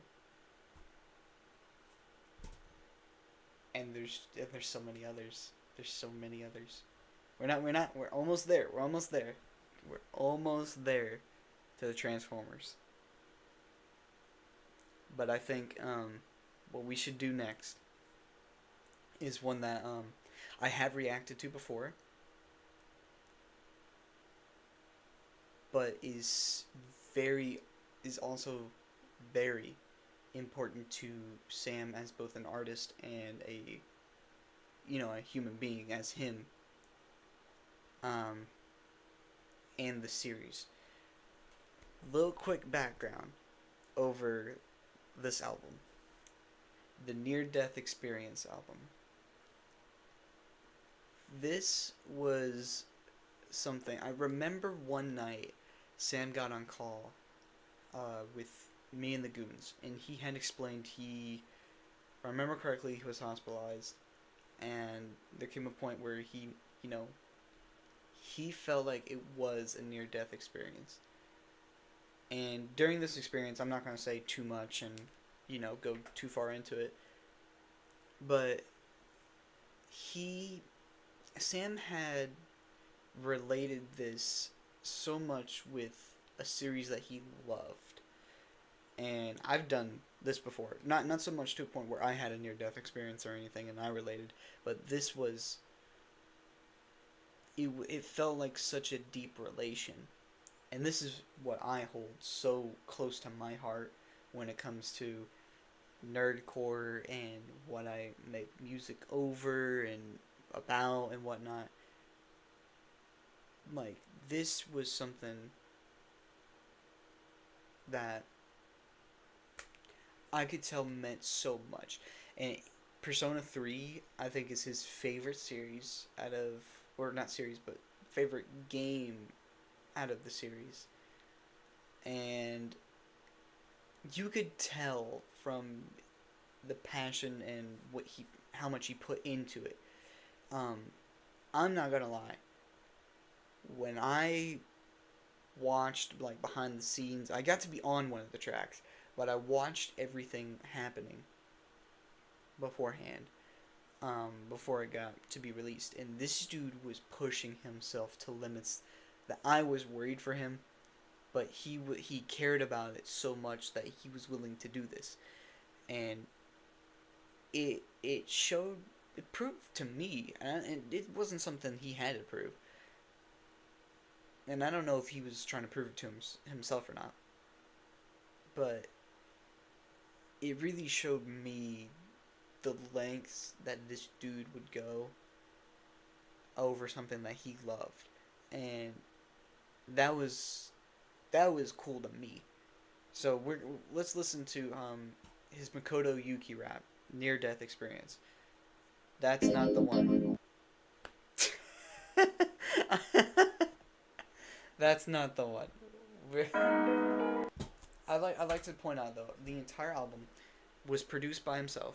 And there's so many others. There's so many others. We're almost there. We're almost there. We're almost there to the Transformers. But I think what we should do next is one that I have reacted to before, but is also very important to Sam as both an artist and a human being as him, and the series. Little quick background over this album. The Near Death Experience album. This was something I remember one night Sam got on call with me and the goons, and he had explained if I remember correctly, he was hospitalized, and there came a point where he felt like it was a near-death experience. And during this experience, I'm not going to say too much and, go too far into it, but Sam had related this so much with a series that he loved. And I've done this before. Not so much to a point where I had a near-death experience or anything and I related, but this was... It felt like such a deep relation. And this is what I hold so close to my heart when it comes to nerdcore and what I make music over and about and whatnot. Like, this was something that I could tell meant so much. And Persona 3, I think, is his favorite series out of... Or not series, but favorite game out of the series. And you could tell from the passion and how much he put into it. I'm not gonna lie. when I watched like behind the scenes, I got to be on one of the tracks, but I watched everything happening beforehand, before it got to be released, and this dude was pushing himself to limits that I was worried for him, but he cared about it so much that he was willing to do this, and it showed, it proved to me, and it wasn't something he had to prove, and I don't know if he was trying to prove it to himself or not, but it really showed me the lengths that this dude would go over something that he loved, and that was cool to me. So let's listen to his Makoto Yuki rap, Near Death Experience. That's not the one. That's not the one. I like to point out though, the entire album was produced by himself.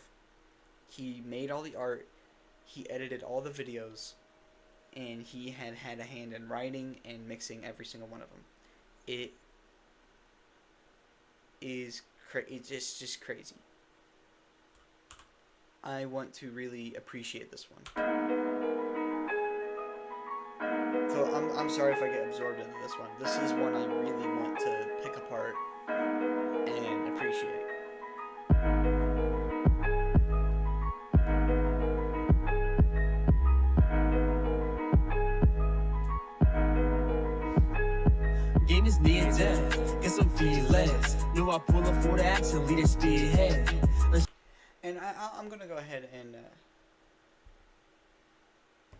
He made all the art, he edited all the videos, and he had a hand in writing and mixing every single one of them. It is it's just crazy. I want to really appreciate this one. So I'm sorry if I get absorbed into this one. This is one I really want to pick apart and appreciate. Game is near death, get some feelings. Know I pull up for the action, lead a spearhead. And I'm gonna go ahead and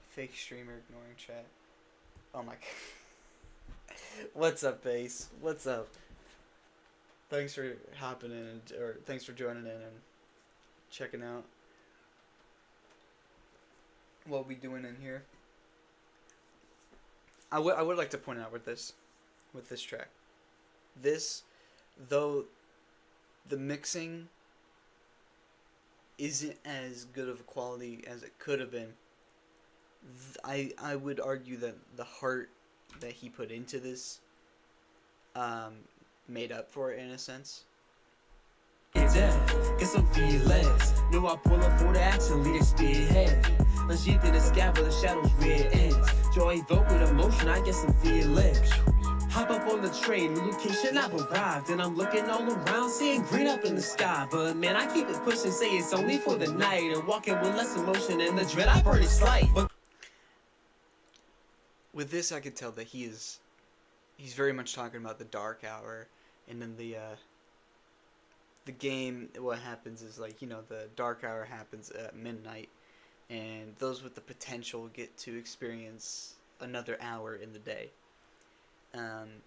fake streamer ignoring chat. Oh my god. What's up, Base? What's up? Thanks for hopping in, or thanks for joining in and checking out what we doing in here. I would like to point out with this track, this, though the mixing isn't as good of a quality as it could have been, I would argue that the heart that he put into this made up for it in a sense. Get some feelings. Know I pull up for the action, lead a spearhead. Unsheathed in the sky where the shadows rear ends. Joy evoke with emotion, I get some feelings. Hop up on the train, the location I've arrived, and I'm looking all around, seeing green up in the sky. But man, I keep it pushing, say it's only for the night, and walking with less emotion, and the dread I burn is slight. But with this, I could tell that he's very much talking about the dark hour, and then the game. What happens is, like, you know, the dark hour happens at midnight, and those with the potential get to experience another hour in the day. And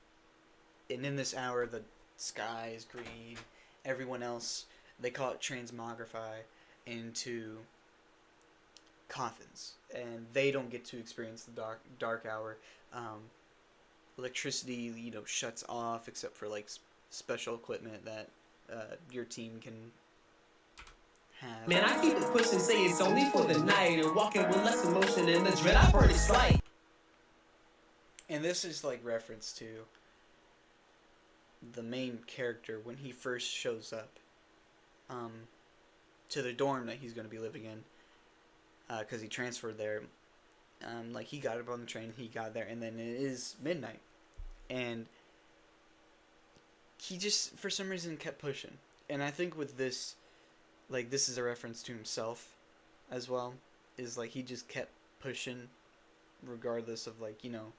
in this hour, the sky is green. Everyone else, they call it transmogrify into coffins, and they don't get to experience the dark hour. Electricity, you know, shuts off except for like special equipment that your team can have. Man, I keep it pushing, say it's only for the night, and walking with less emotion, and the dread I burn is slight. And this is like reference to the main character when he first shows up to the dorm that he's going to be living in, because he transferred there. Like, he got up on the train, he got there, and then it is midnight, and he just, for some reason, kept pushing. And I think with this, like, this is a reference to himself as well, is like he just kept pushing regardless of, like, you know,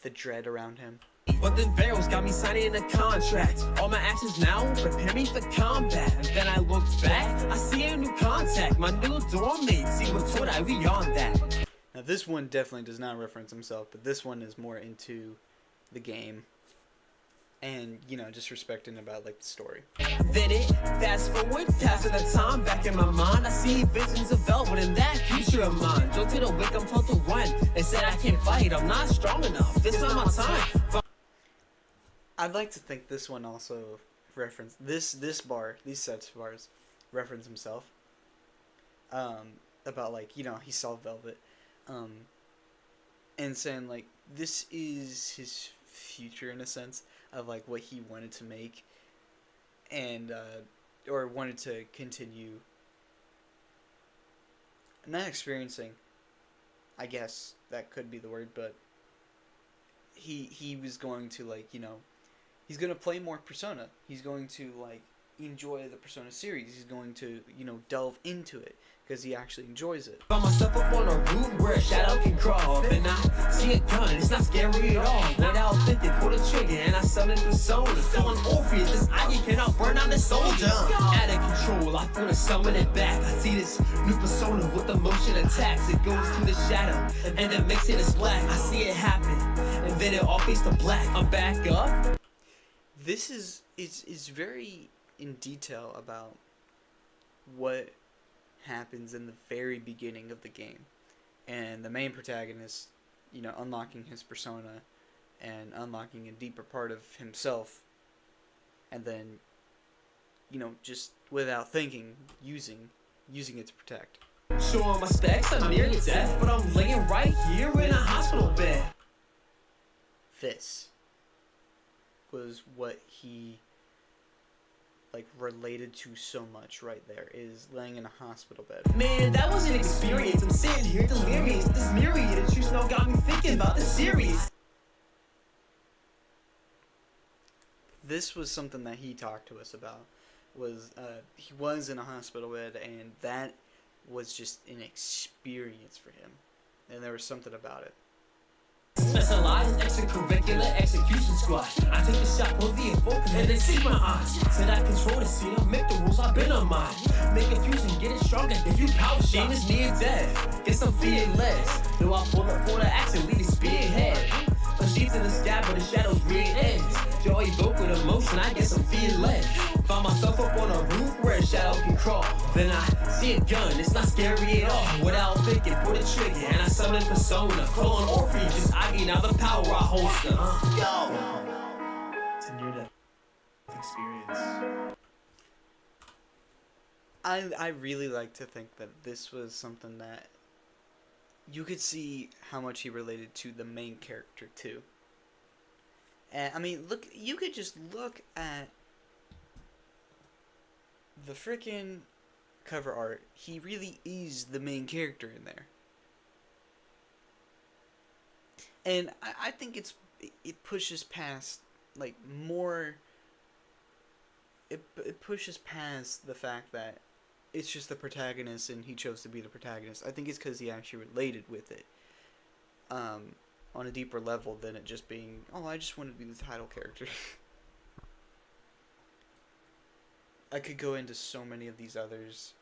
the dread around him. But then barrels got me signing a contract. All my actions now prepare me for combat. And then I look back, I see a new contact. My new dorm mate, see what's what I we on that. Now this one definitely does not reference himself, but this one is more into the game. And, you know, just respecting about, like, the story. Then it fast forward, passing the time back in my mind. I see visions of velvet in that future of mine. Go to the wake, I'm told to run. They said I can't fight, I'm not strong enough. This not my time. I'd like to think this one also reference this bar, these sets of bars reference himself. About, like, you know, he saw Velvet. and saying like this is his future in a sense of like what he wanted to make and or wanted to continue not experiencing. I guess that could be the word, but he was going to like he's gonna play more Persona. He's going to like enjoy the Persona series. He's going to delve into it because he actually enjoys it. Found myself up on a roof where a shadow can crawl. Then I see a gun, it's not scary at all. Without thinking, pull the trigger and I summon Persona. Feeling Orpheus, this iron cannot burn out the soldier. Out of control, I feel to summon it back. I see this new Persona with the motion attacks. It goes to the shadow and then makes it as black. I see it happen and then it all fades to black. I'm back up. This is very in detail about what happens in the very beginning of the game, and the main protagonist, unlocking his persona and unlocking a deeper part of himself, and then, just without thinking, using it to protect. Showing my specs, I'm near death, but I'm laying right here in a hospital bed. This was what he like related to so much right there, is laying in a hospital bed. Man, that was an experience. I'm sitting here delirious. This myriad of truths now got me thinking about the series. This was something that he talked to us about. Was he was in a hospital bed, and that was just an experience for him, and there was something about it. Specialized extracurricular execution squad. I take the shot, pull the focus, and then see my eyes. Said I control the scene, I make the rules, I've been on mine. Make a fusion, get it stronger, give you power shot. Game is near death, guess I'm feeling less. Though I pull up for the action, lead the spearhead. The sheets in the sky, but the shadows read ends. Joy evoke with emotion, I guess I'm feeling led. Found myself up on a roof where a shadow can crawl. Then I see a gun, it's not scary at all. Without thinking, pull the trigger, and I summon Persona. Calling Orpheus, just I gain out the power I holster. Yo! It's a near-death experience. I really like to think that this was something that you could see how much he related to the main character too. And I mean, look, you could just look at the freaking cover art. He really is the main character in there. And I think it pushes past like more. It pushes past the fact that it's just the protagonist and he chose to be the protagonist. I think it's because he actually related with it on a deeper level than it just being, oh, I just want to be the title character. I could go into so many of these others,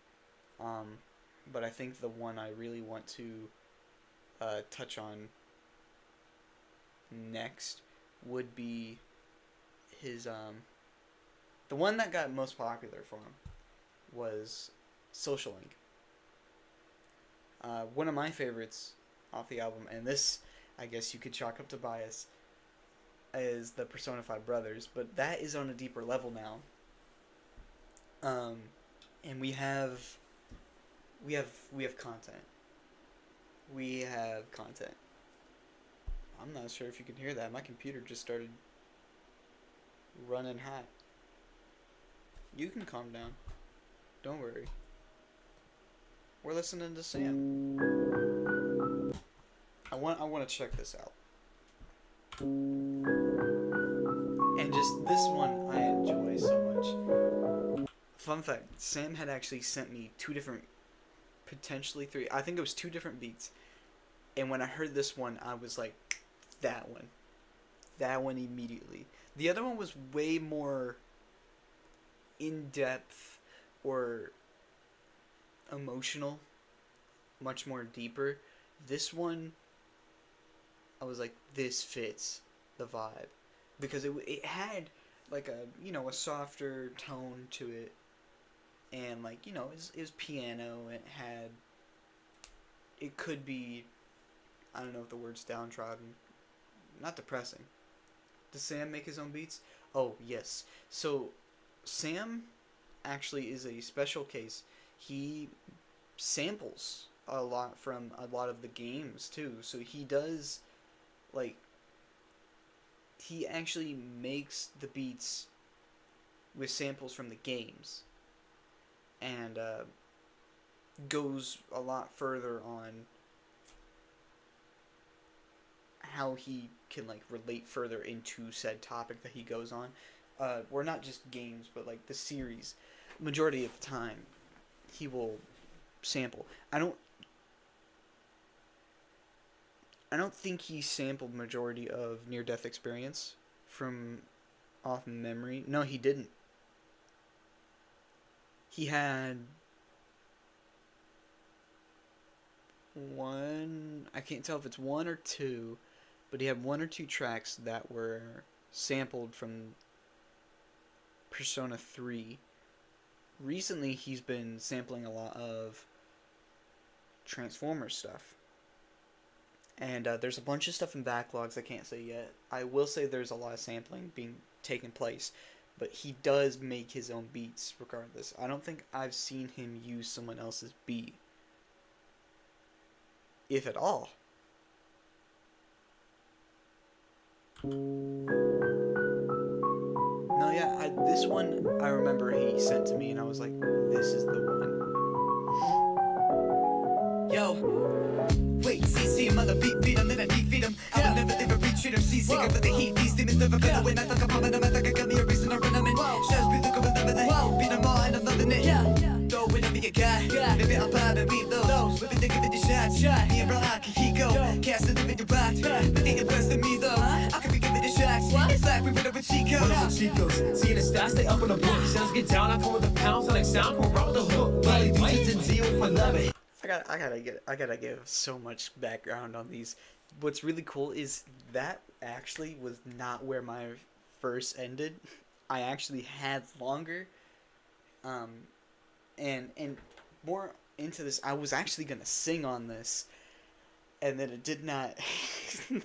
but I think the one I really want to touch on next would be his the one that got most popular for him was Social Link. One of my favorites off the album, and this I guess you could chalk up to bias, is the Persona 5 Brothers, but that is on a deeper level now. And we have content. We have content. I'm not sure if you can hear that. My computer just started running hot. You can calm down. Don't worry. We're listening to Sam. I want to check this out. And just this one I enjoy so much. Fun fact, Sam had actually sent me potentially three, I think it was two different beats. And when I heard this one, I was like, that one. That one immediately. The other one was way more in-depth or emotional, much more deeper. This one, I was like, this fits the vibe, because it had like a softer tone to it, and like it was piano. It could be, I don't know if the word's downtrodden, not depressing. Does Sam make his own beats? Oh yes. So Sam actually is a special case. He samples a lot from a lot of the games too. So he does like he actually makes the beats with samples from the games, and goes a lot further on how he can like relate further into said topic that he goes on. We're not just games, but like the series. Majority of the time, he will sample. I don't think he sampled majority of Near Death Experience from off memory. No, he didn't. He had one. I can't tell if it's one or two, but he had one or two tracks that were sampled from Persona 3. Recently, he's been sampling a lot of Transformers stuff. And there's a bunch of stuff in backlogs I can't say yet. I will say there's a lot of sampling being taken place, but he does make his own beats regardless. I don't think I've seen him use someone else's beat, if at all. No, yeah, this one I remember he sent to me, and I was like, this is the one. Yo, wait, CC, mother beat him, then I defeat him. I will never leave a retreat or see sicker for the heat. These demons never better when I fuck up on them. I think I got me a reason to run them in. Shadows be looking for the beat them all and I'm loving it. Though when I be a guy, maybe I'll pop and beat those. With the nigga with the shots, me and bro, I can keep go. Cast the video back, but they impressed me though. I could be giving the shots, it's like we better with Chicos. Seeing the stats, they up on the book. Sounds get down, I come with the pounds, I like sound, come around with the hook. Like dudes and zeal for loving. I gotta give so much background on these. What's really cool is that actually was not where my verse ended. I actually had longer, and more into this. I was actually gonna sing on this, and then it did not.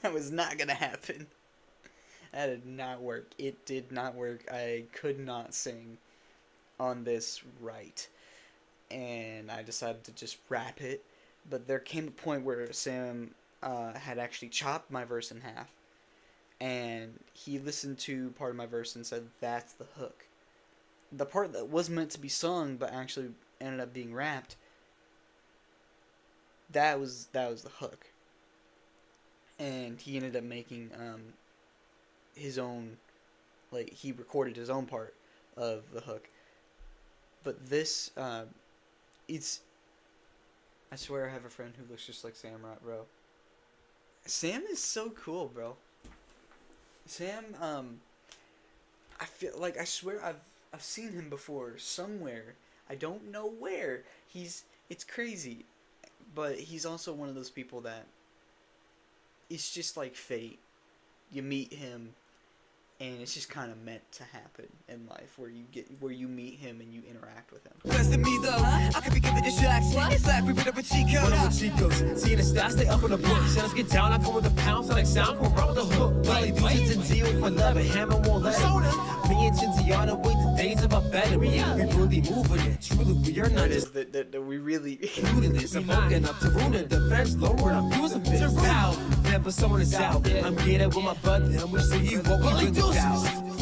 That was not gonna happen. That did not work. It did not work. I could not sing on this right. And I decided to just rap it. But there came a point where Sam had actually chopped my verse in half. And he listened to part of my verse and said, that's the hook. The part that was meant to be sung but actually ended up being rapped, that was the hook. And he ended up making his own, like, he recorded his own part of the hook. But this, it's, I swear I have a friend who looks just like Sam Rot, bro. Sam is so cool, bro. Sam, I feel like, I swear I've seen him before somewhere. I don't know where. It's crazy. But he's also one of those people that, it's just like fate. You meet him, and it's just kind of meant to happen in life, where you meet him and you interact with him. Best of me though, I could be giving the shots. It's like we with a Chicos. Seeing the stats, they up on the book. Sounds get down, I come with the pounds, I like sound, come around with the hook. Like dudes and zeal for love, hammer won't let it. Me and Cinziana wait the days of our better. We really moving it. Truly, we are not just that we really. this. I'm hooking up to ruin the defense, lower, I'm using this. Wow, never someone is out. I'm getting with my brother, and we see you what we do.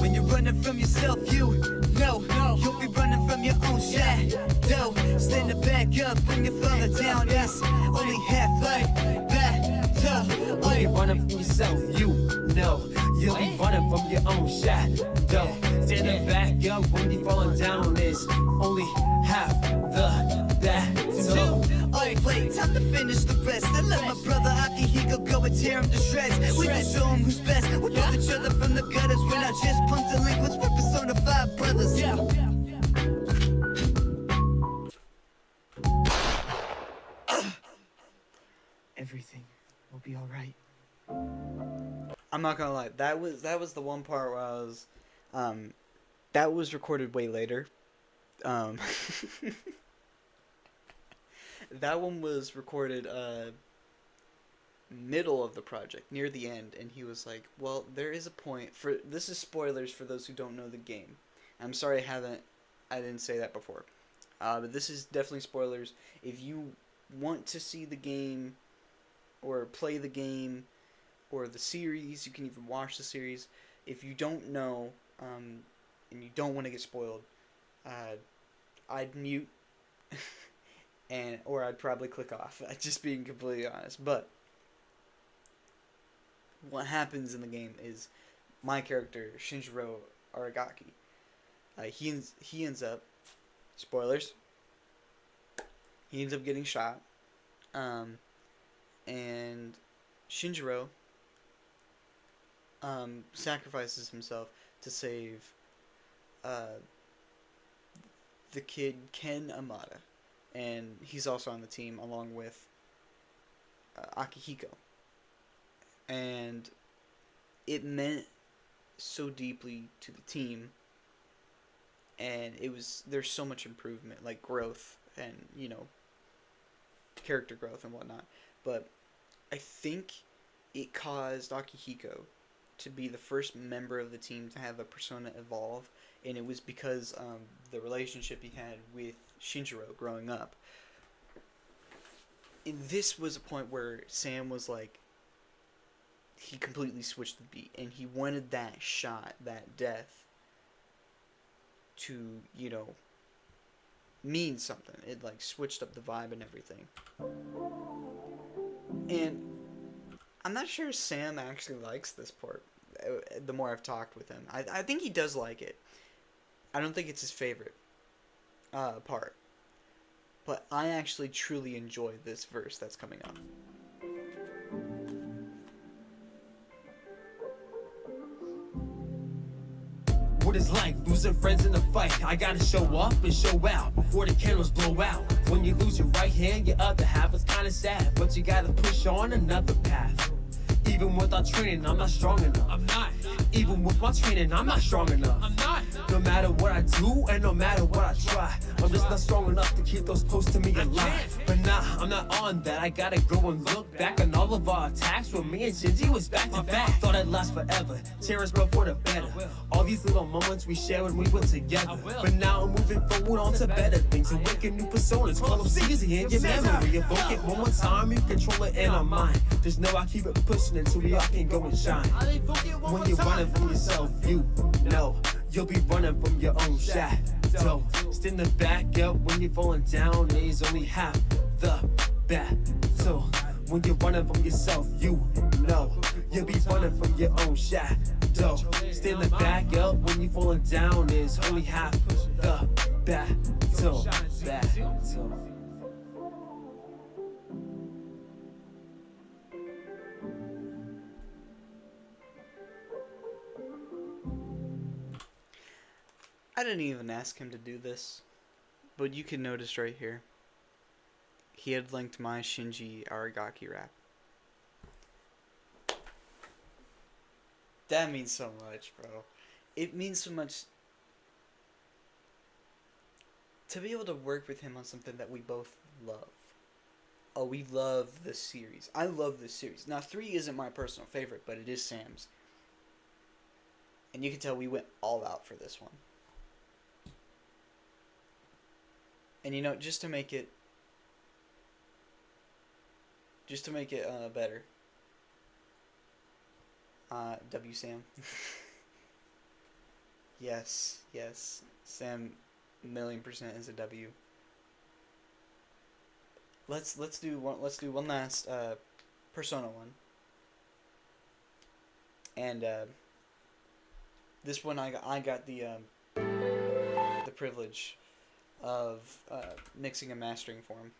When you're running from yourself, you know you'll be running from your own shadow. Stand the back up when you fall down. It's only half like that. When you're running from yourself, you know you'll be running from your own shadow. Stand the back up when you're falling down. It's only half the battle. Wait, time to finish the rest. I love my brother Aki, he go and tear him to shreds. We can show him who's best. We know each other from the gutters. We're not just punk delinquents, we're Persona 5 brothers. Everything will be alright. I'm not gonna lie, that was the one part where I was, that was recorded way later. That one was recorded middle of the project, near the end, and he was like, well, there is a point for, this is spoilers for those who don't know the game. I'm sorry I didn't say that before. But this is definitely spoilers. If you want to see the game or play the game or the series, you can even watch the series. If you don't know, and you don't want to get spoiled, uh, I'd mute and or I'd probably click off. Just being completely honest. But what happens in the game is my character Shinjiro Aragaki. He ends up, spoilers. He ends up getting shot, and Shinjiro sacrifices himself to save the kid Ken Amada, and he's also on the team along with Akihiko, and it meant so deeply to the team, and there's so much improvement, like growth and character growth and whatnot. But I think it caused Akihiko to be the first member of the team to have a persona evolve, and it was because the relationship he had with Shinjiro growing up. And this was a point where Sam was like, he completely switched the beat, and he wanted that shot, that death, to mean something. It like switched up the vibe and everything. And I'm not sure Sam actually likes this part. The more I've talked with him, I think he does like it. I don't think it's his favorite part, but I actually truly enjoy this verse that's coming up. What it's like losing friends in a fight. I gotta show up and show out before the candles blow out. When you lose your right hand, your other half is kinda sad, but you gotta push on another path. Even without training, I'm not strong enough. I'm not. Even with my training, I'm not strong enough. I'm not. No matter what I do and no matter what I try, I'm just not strong enough to keep those close to me alive. But nah, I'm not on that. I gotta go and look back on all of our attacks when me and Shinji was back to back. Thought I'd last forever. Cherish growth for the better. All these little moments we shared when we were together. But now I'm moving forward on to better things. Awaken new personas. Call them easy in your memory. Evoke it one more time. You control it in our mind. Just know I keep it pushing until we all can go and shine. When you're running from yourself, you know you'll be running from your own shadow. Standing back up when you're falling down is only half the battle. When you're running from yourself, you know you'll be running from your own shadow. Standing back up when you're falling down is only half the battle. I didn't even ask him to do this, but you can notice right here, he had linked my Shinji Aragaki rap. That means so much, bro. It means so much to be able to work with him on something that we both love. Oh, we love this series. I love this series. Now, 3 isn't my personal favorite, but it is Sam's. And you can tell we went all out for this one. And just to make it better. W Sam. yes. Sam, 1,000,000% is a W. Let's do one last Persona one. And this one I got the privilege of mixing and mastering for him.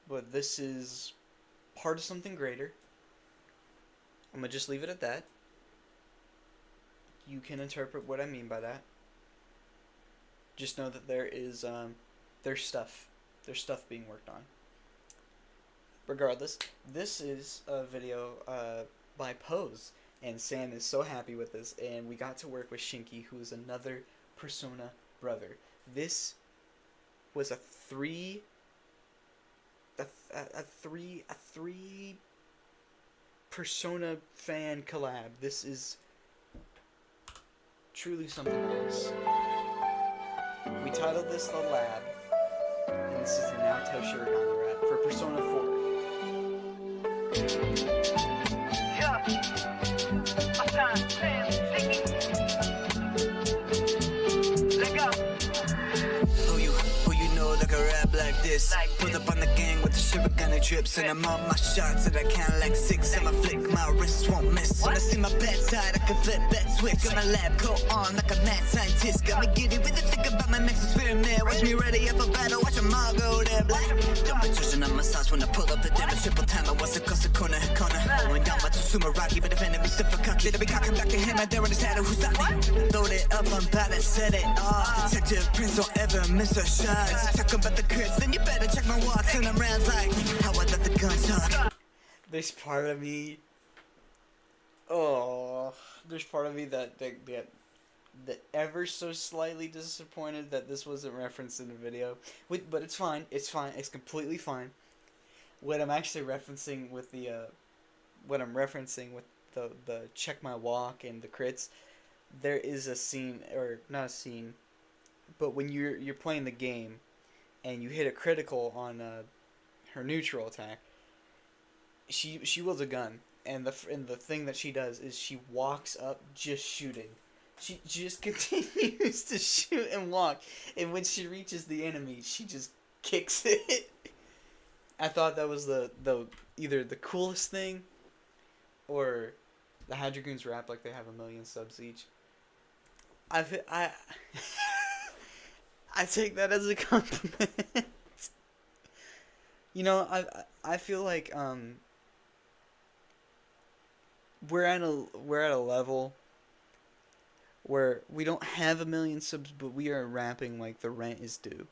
But this is part of something greater. I'm gonna just leave it at that. You can interpret what I mean by that. Just know that there's stuff being worked on. Regardless, this is a video by Pose, and Sam is so happy with this, and we got to work with Shinky, who is another Persona brother. This was a three Persona fan collab. This is truly something else. We titled this The Lab, and this is the Naruto Shuriken rap for Persona 4. Yeah, Alltime, let go. Who you know that can rap like this? Pulled up on the gang with the shiver kinda drips, and I'm on my shots and I count like 6. And I flick, my wrist won't miss. When I see my bad side, I can flip that switch. Got my lab coat on like a mad scientist. Got me giddy with the think about my next experiment. Watch me ready up for battle, watch them all go there. Black. Don't be judging on my sauce when I pull up the damage. Triple time, I was across the corner. Going down my S4Mur0Tt'S but defending me stiff for cocky. They be cocking back to him out there on his head. Who's that? Load it up, I'm about to set it off. Detective Prince don't ever miss a shot. Talk about the crits, then you better check my walks. And I'm rounds like how I let the guns talk. There's part of me that ever so slightly disappointed that this wasn't referenced in the video. But it's fine. It's fine. It's completely fine. What I'm actually referencing with the check my walk and the crits, there is a scene, or not a scene, but when you're playing the game and you hit a critical on her neutral attack, she wields a gun, and the thing that she does is she walks up just shooting. She just continues to shoot and walk, and when she reaches the enemy, she just kicks it. I thought that was the either the coolest thing, or the Hydrogoons rap like they have 1 million subs each. I I take that as a compliment. You know, I feel like we're at a level where we don't have 1 million subs, but we are rapping like the rent is due.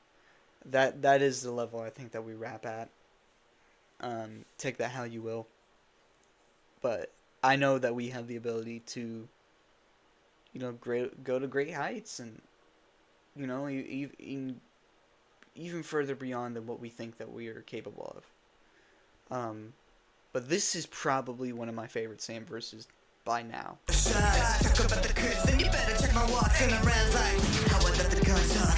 That is the level I think that we rap at. Take that how you will. But I know that we have the ability to, you know, go to great heights, and, you know, even further beyond than what we think that we are capable of. But this is probably one of my favorite Sam verses by now. Talk about the crits, then you better check my walks. And I'm rounds like how I let the guns talk.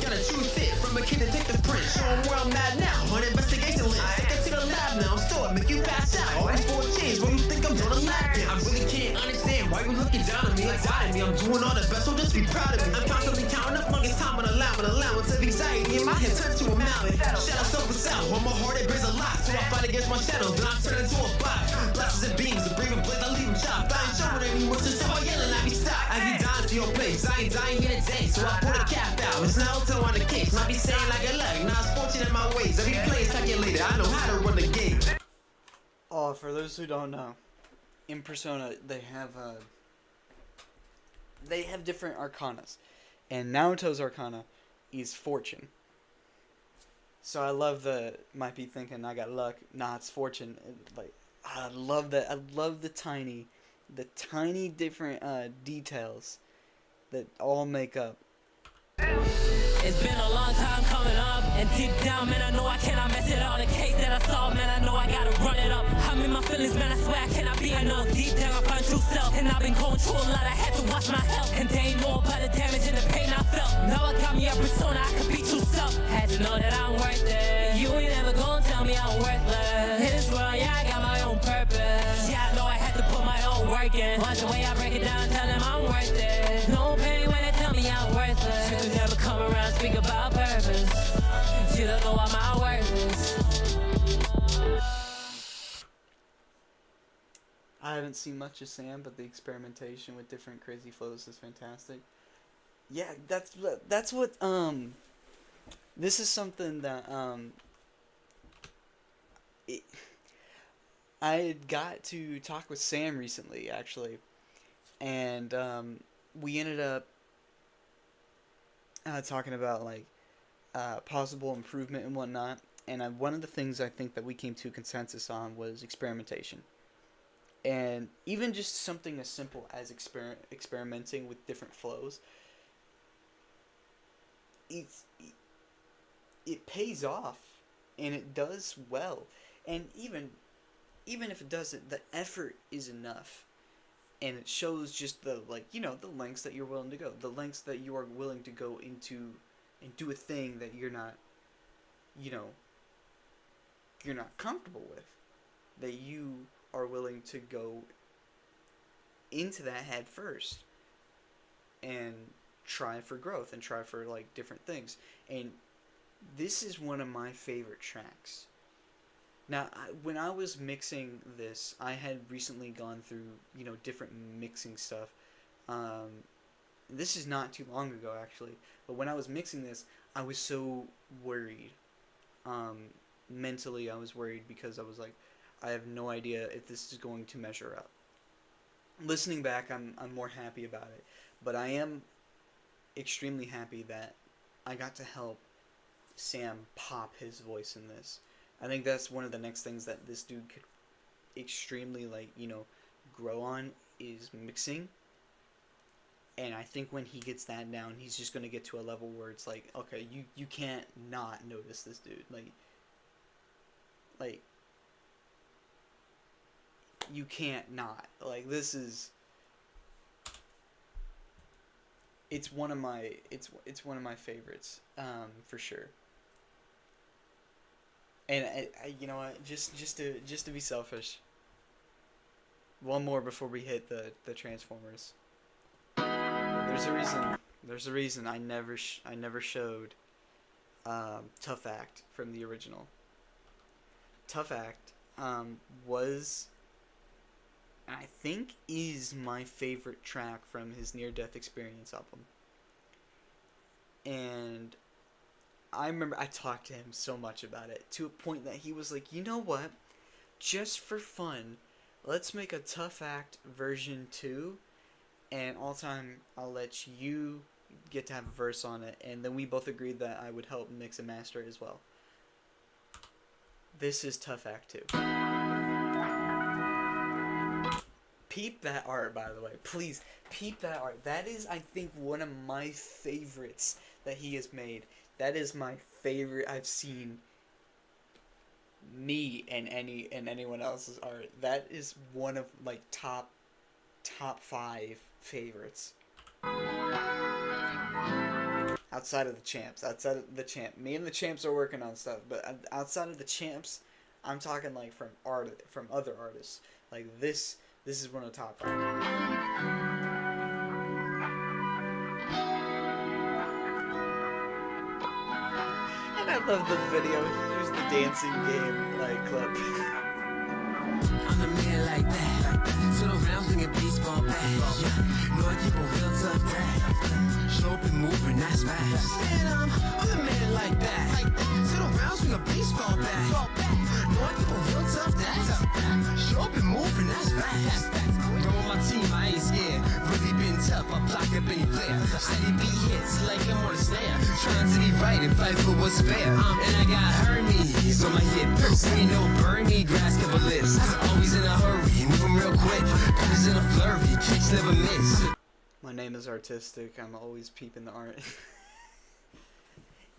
Got a true fit from a kid to take the print. Show 'em where I'm at now. On investigation list. Take it to the lab now. Store make you pass out. All these 4 chains, what you think I'm doing a lap dance? I really can't understand why you looking down on me, exciting me. I'm doing all the best, so just be proud of me. I'm constantly counting up money's time on allowance of anxiety in my head turns to a mountain. Shadow self out. On my heart it bears a lot, so I fight against my shadows. Then I turn into a bot. Blasters and beams, the bring blades, I leave them chopped. I ain't showing any worse, so I yelling at me stop. I get down to your place, I ain't dying in a day, so I put a cap out. It's now so on the case, I be saying like a leg. Now it's fortunate in my ways, every play is calculated. I know how to run the game. Oh, for those who don't know, in Persona they have different arcanas, and Naruto's arcana is fortune. So I love might be thinking I got luck. Nah, it's fortune. Like, I love that. I love the tiny different details that all make up. It's been a long time coming up, and deep down, man, I know I cannot mess it all. The case that I saw, man, I know I gotta run it up. I'm in my feelings, man, I swear I cannot be. I know deep down I find true self, and I've been going through a lot. I had to watch my health, and they ain't more about the damage and the pain I felt. Now I got me a persona, I could be true self. Had to know that I'm worth it. You ain't never gonna tell me I'm worthless. In this world, yeah, I got my own purpose. Yeah, I know I had to put my own work in. Watch the way I break it down, tell them I'm worth it. No pain when they tell me I'm worthless. You could never come around, speak about purpose. You don't know what my worth is. I haven't seen much of Sam, but the experimentation with different crazy flows is fantastic. Yeah, that's what this is something that I had got to talk with Sam recently, actually, and we ended up talking about like possible improvement and whatnot. And one of the things I think that we came to a consensus on was experimentation. And even just something as simple as experimenting with different flows, it pays off, and it does well. And even if it doesn't, the effort is enough, and it shows just the, like, you know, the lengths that you're willing to go, the lengths that you are willing to go into and do a thing that you're not, you know, you're not comfortable with, that you are willing to go into that head first and try for growth and try for like different things. And this is one of my favorite tracks. Now, when I was mixing this, I had recently gone through, different mixing stuff. This is not too long ago, actually. But when I was mixing this, I was so worried. Mentally, I was worried because I was like, I have no idea if this is going to measure up. Listening back, I'm more happy about it. But I am extremely happy that I got to help Sam pop his voice in this. I think that's one of the next things that this dude could extremely, grow on is mixing. And I think when he gets that down, he's just going to get to a level where it's like, okay, you can't not notice this dude. Like, you can't not. Like, this is... It's one of my favorites, for sure. And I you know what, just to be selfish, one more before we hit the Transformers. There's a reason I never showed Tough Act from the original. Tough Act was, I think, is my favorite track from his Near Death Experience album. And I remember I talked to him so much about it, to a point that he was like, you know what, just for fun, let's make a Tough Act version 2, and Alltime, I'll let you get to have a verse on it. And then we both agreed that I would help mix and master it as well. This is Tough Act 2. Peep that art, by the way. Please, peep that art. That is, I think, one of my favorites that he has made. That is my favorite I've seen me and anyone else's art. That is one of, like, top 5 favorites. Outside of the champs. Me and the champs are working on stuff, but outside of the champs, I'm talking like from other artists. Like this is one of the top 5. And I love the video. Here's the dancing game clip. I'm the man like that. To the rounds bring a baseball bat. Yeah, know I keep a real tough rap. Show up and moving, that's fast. And I'm the man like that. To the rounds bring a baseball bat. Know I keep a real tough rap. Show up and moving, that's fast. Bro, on my team, I ain't scared. Really been tough, I block up any player. Steady beat hits like I'm on a snare. Trying to be right and fight for what's fair. And I got Hermes on my hip. We know Bernie, grass cover lips. Always in a hurry, moving real quick. Punches in a flurry, kicks never miss. My name is artistic, I'm always peeping the art.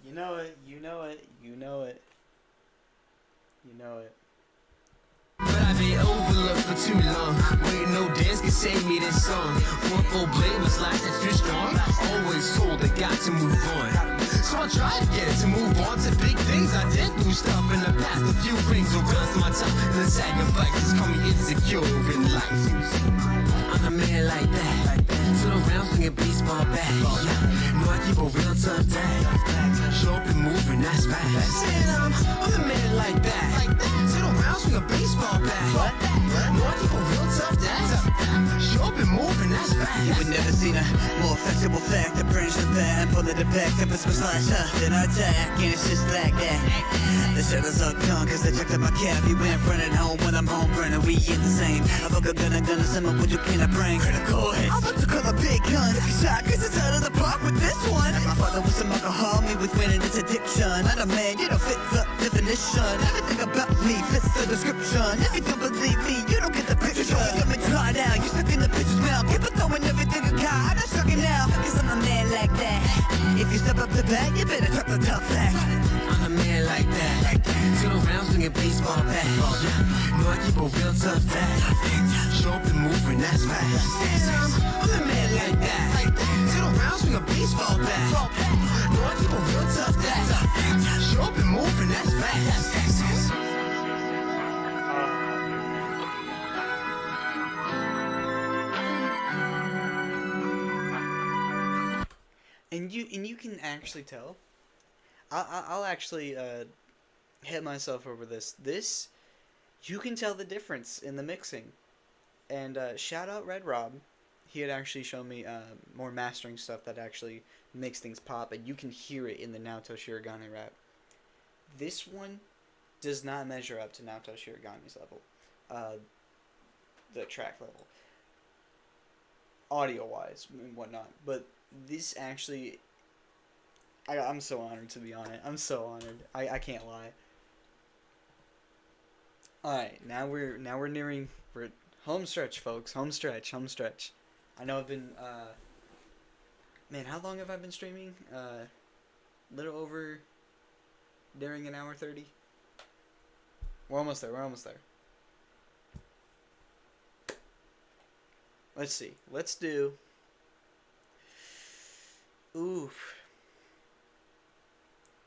You know it. But I've been overlooked for too long. Waiting no dance can save me this song. One full blade was like extra strong. Always told I got to move on. So I tried to get it to move on to big things. I did lose stuff in the past. A few rings will rise to my top. And the sacrifices call me insecure in life. I'm a man like that. To the rounds swing a baseball bat. Yeah, know I keep a real tough dad. Show up and moving, that's fast. And I'm a man like that. To the rounds swing a baseball bat. Know I keep a real tough dad. Show up and moving, that's fast. You would never seen a more flexible fact. The burns the bat and pull it back. The best was like then I attack, and it's just like that. The shadows are gone, cause they checked out my cap. You went running home when I'm home burning. We ain't the same. I fuck a gun, sum up what you cannot bring. Critical hits. I'm about to call a big gun. Take a shot, cause it's out of the park with this one. And my father was some alcohol, me with winning this addiction. I'm a man, you don't fit the definition. Everything about me fits the description. If you don't believe me, you don't get the picture. You got me tried out, you stuck in the picture's mouth. Keep it throwing everything you got. I'm not sucking now, cause I'm a man like that. If you step up the bat, you better drop the tough fact. I'm a man like that. To the rounds swing a baseball bat. Yeah, know I keep a real tough dad. Show up and moving, that's fast. And I'm a man like that. To the rounds swing a baseball bat. Know I keep a real tough dad. Show up and moving, that's fast. And you can actually tell. I'll actually hit myself over this. This you can tell the difference in the mixing. And shout out Red Rob. He had actually shown me more mastering stuff that actually makes things pop, and you can hear it in the Naoto Shirogane rap. This one does not measure up to Naoto Shirigane's level, the track level, audio wise and whatnot. But this actually, I'm so honored to be on it. I'm so honored. I can't lie. All right, now we're nearing we're home stretch, folks. Home stretch. I know I've been man, how long have I been streaming? Little over nearing an hour 30. We're almost there. Let's see. Let's do. Oof.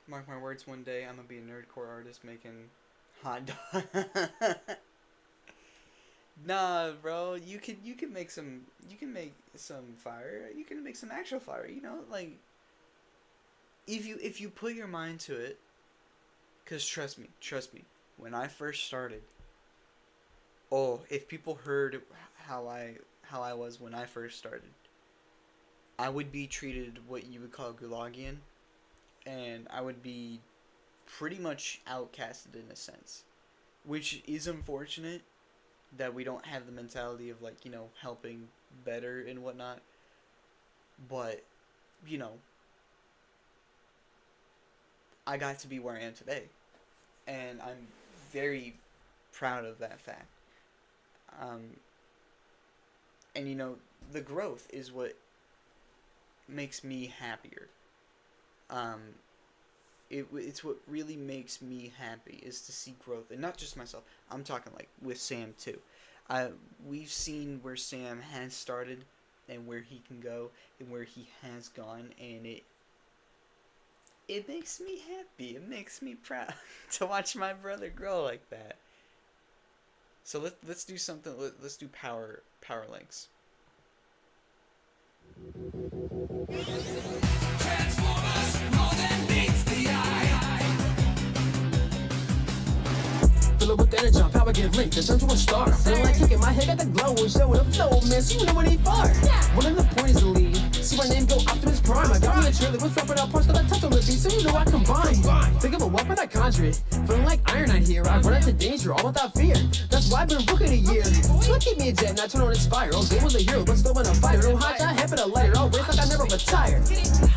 Mark my words, one day I'm gonna be a nerdcore artist making hot dog. Nah, bro. You can make some fire. You can make some actual fire. You know, like if you put your mind to it. Cause trust me. When I first started, oh, if people heard how I was when I first started, I would be treated what you would call gulagian, and I would be pretty much outcasted in a sense, which is unfortunate that we don't have the mentality of, like, you know, helping better and whatnot. But, you know, I got to be where I am today, and I'm very proud of that fact. And you know, the growth is what makes me happier. It's what really makes me happy, is to see growth, and not just myself. I'm talking like with Sam too. We've seen where Sam has started and where he can go and where he has gone, and it makes me happy. It makes me proud to watch my brother grow like that. So let's do something. Let's do power links. Fill it with energy, power give link, just turn to a star. Feeling like kicking my head, got the glow and show with a flow, man. So you know when he far. One of the point is to lead. See my name go Optimus Prime. I got me a trailer with swapping out parts, got I touch on the beat, so you know I combine. Think of a weapon, I conjure it. Feeling like Iron Knight here. I run into danger, all without fear. That's why I've been booking a year. So I keep me a jet and I turn on its fire. Oh, they was a hero, but still in a fighter. No hot shot, head for the lighter. I'll race like I never retire.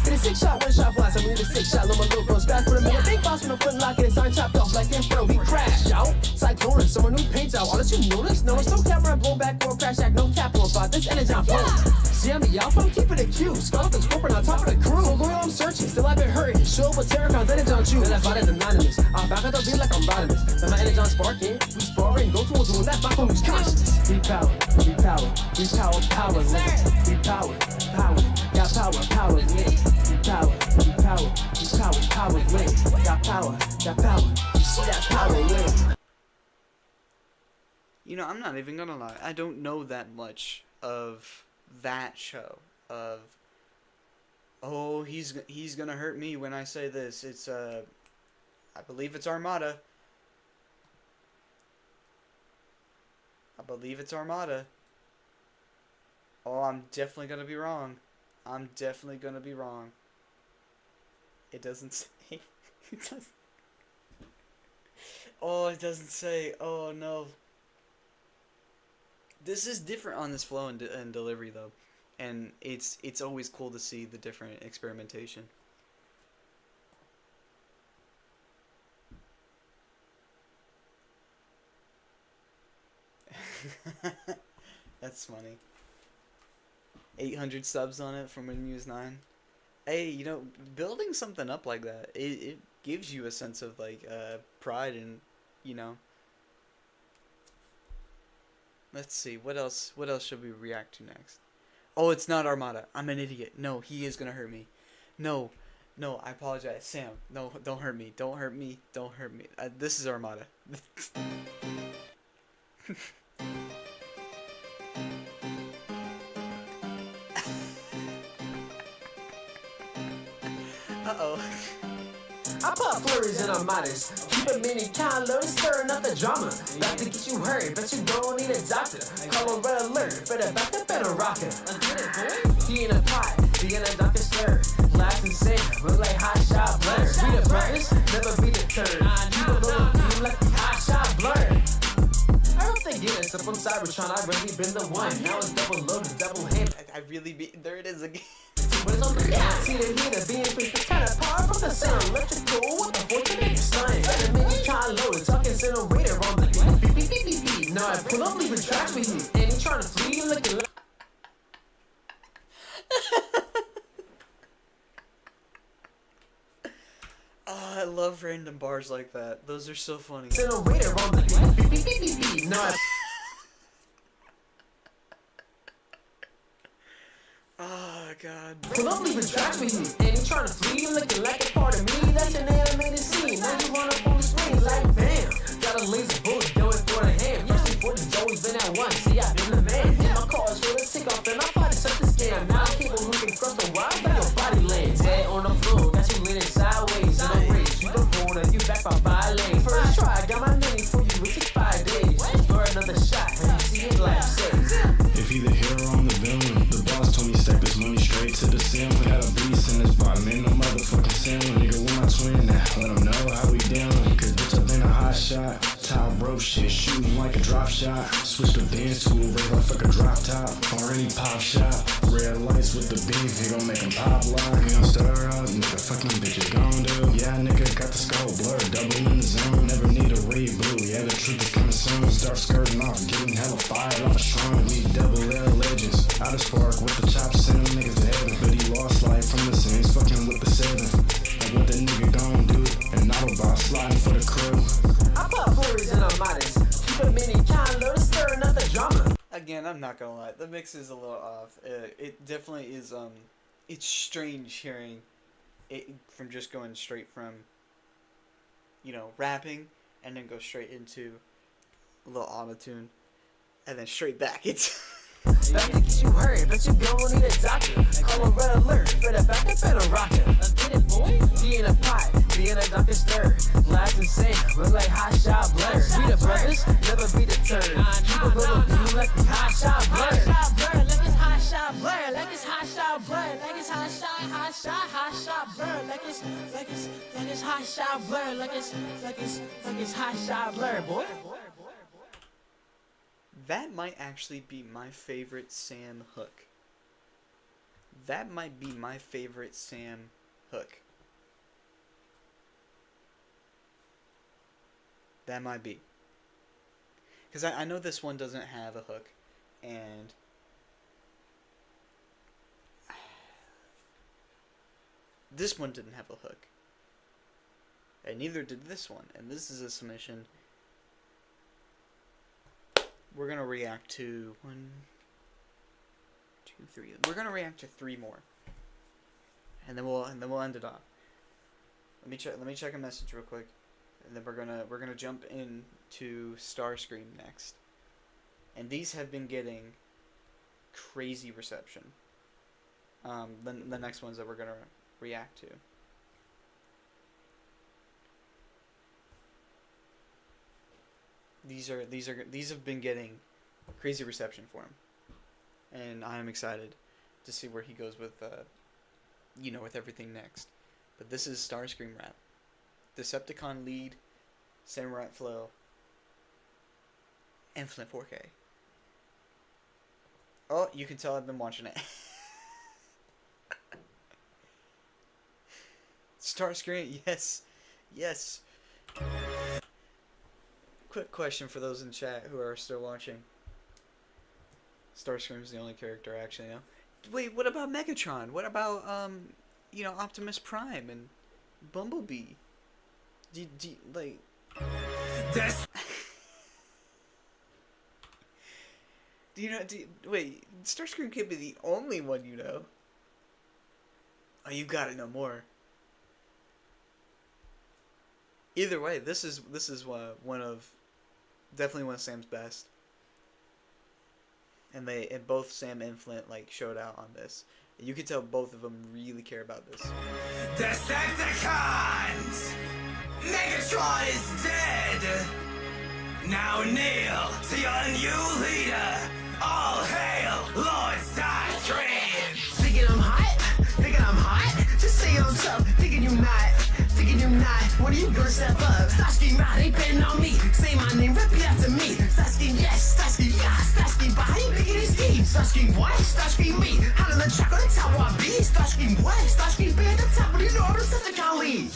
Get a 6-shot, 1-shot blast. I need a 6-shot, let my little bro scratch for a minute. Big boss with a foot lock and his sign chopped off like Inferno. He crashed out. Cyclone, someone new paint out. All that you notice? No, it's no cap where I blow back or crash act. No cap on spot. This energy I'm flowing. See, I'm the alpha, I'm keeping it cute. Skull up and scorpion on top of the crew. So loyal, I'm searching. Still I've been hurting. Show up with Terracons, energy on you. That body's anonymous. I'm back at the beat like I'm Rodimus. Then my energy on sparking. We sparring. Go towards one. That back on lose consciousness. We power. We power. We power. Power. We power. Power. Got power. Power. Lit. We power. We power. We power. Power. Lit. Got power. Got power. You see that power lit. You know, I'm not even gonna lie. I don't know that much of that show. Of, oh, he's gonna hurt me when I say this. It's I believe it's Armada. I believe it's Armada. Oh, I'm definitely gonna be wrong. I'm definitely gonna be wrong. It doesn't say. It doesn't. Oh, it doesn't say. Oh no. This is different on this flow and delivery though, and it's always cool to see the different experimentation. That's funny. 800 subs on it from when you was 9. Hey, you know, building something up like that, it gives you a sense of like pride and, you know. Let's see, what else should we react to next? Oh, it's not Armada. I'm an idiot. No, he is gonna hurt me. No, I apologize. Sam, no, don't hurt me. Don't hurt me. Don't hurt me. This is Armada. Uh-oh. I pop flurries and I'm modest. Keep a mini collar, stirring up the drama. About to get you hurt, but you don't need a doctor. Call a red alert for the back up and a rocker. He in a pot, he in a doctor stir. Laugh and sing, look like hot shot blur. We the brothers, never be deterred. Keep a little beam like the hot shot blur. I hope they get us up on Cybertron. I've really been the one. Now it's double loaded, double hit. I really be there. It is again. But it's on the down. See the heater being quick to kind of power from the sound. Electrical with the fortunate sign. Got a mini con loaded, talking generator on the beep, beep, beep, beep, beep. Now I pull up, leaving tracks with you. And he trying to flee, looking like. Oh, I love random bars like that. Those are so funny. Generator on the beep, beep, beep, beep, beep. Now I. Oh, God. Pull up, leaving tracks with you. And he trying to flee, looking like a part of me. That's an animated scene. Now you run up on the screen like bam. Got a laser bullet going for the hand. First before the Joey's been at one. See, I've been the man. Hit my car, so let's take off. And I fight such a scam. Now I cable looking across the wild like your body lands. Head on the floor, got you leaning sideways. In a race, you the border, you back by 5 lanes. First try, got my name for you. It took 5 days. For another shot, and you see it life saves. If he the hero, I'm the villain. The boss told me step his money straight to the ceiling. Got a beast in this bottom, ain't no motherfucking ceiling. Nigga, with my twin now, let him know how we dealing. Cause bitch, I been a hot shot. Top bro shit, shooting like a drop shot. Switch the Benz to a red light, fuck a drop top. Or any pop shot. Red lights with the beam, he gon' make him pop lock. He gon' stir up, nigga, fucking bitches gon' do. Yeah, nigga, got the skull blur, double in the zone. Never need a read blue, yeah, the truth is coming soon. Start skirting off, getting hella fired off a shrine. We double L legends. Out of spark with the chops, send them niggas to heaven. But he lost life from the sins, fucking with the 7. Like what the nigga gon' do? And Autobot sliding for the crew. I pop flurries and I'm modest. Keep a mini collar, stirring up the drama. Again, I'm not gonna lie. The mix is a little off. It definitely is, it's strange hearing it from just going straight from, you know, rapping and then go straight into a little auto-tune and then straight back. It's... About to get you hurt, but you don't need a doctor. Call a red alert for the back up and a rocker. Get it, boy? He in a pot, be in a doctor stir. Laugh and sing, look like hot shot blur. We the brothers, never be deterred. Keep a little beam like the hot shot blur. Like it's hot shot blur, like it's hot shot blur, like it's hot shot blur, like it's hot shot blur, like it's hot shot blur, boy. That might actually be my favorite Sam hook. That might be my favorite Sam hook. That might be. Because I know this one doesn't have a hook. And... this one didn't have a hook. And neither did this one. And this is a submission... we're gonna react to 1, 2, 3. We're gonna react to 3 more, and then we'll end it off. Let me check a message real quick, and then we're gonna jump into Starscream next. And these have been getting crazy reception. The next ones that we're gonna react to. These have been getting crazy reception for him, and I am excited to see where he goes with, with everything next. But this is Starscream rap, Decepticon lead, Samurai flow, and Flint 4K. Oh, you can tell I've been watching it. Starscream, yes. Quick question for those in chat who are still watching. Starscream's the only character I actually know. Wait, what about Megatron? What about, Optimus Prime and Bumblebee? That's wait, Starscream can't be the only one you know. Oh, you gotta know more. Either way, this is definitely one of Sam's best. and both Sam and Flint like showed out on this. You could tell both of them really care about this. Decepticons! Megatron is dead! Now kneel to your new leader! All hail Lord Starscream! Thinking I'm hot? Thinking I'm hot? Just say I'm tough, thinking you not. Thinking you not, when are you gonna step up? Starscream out, they betting on me. Say my name, repeat after me. Starscream yes, Starscream yeah, Starscream behind making his scheme. Starscream what? Starscream me. How did the track on the top where I be? Starscream what? Starscream be at the top, but you know I'm the Decepticon lead.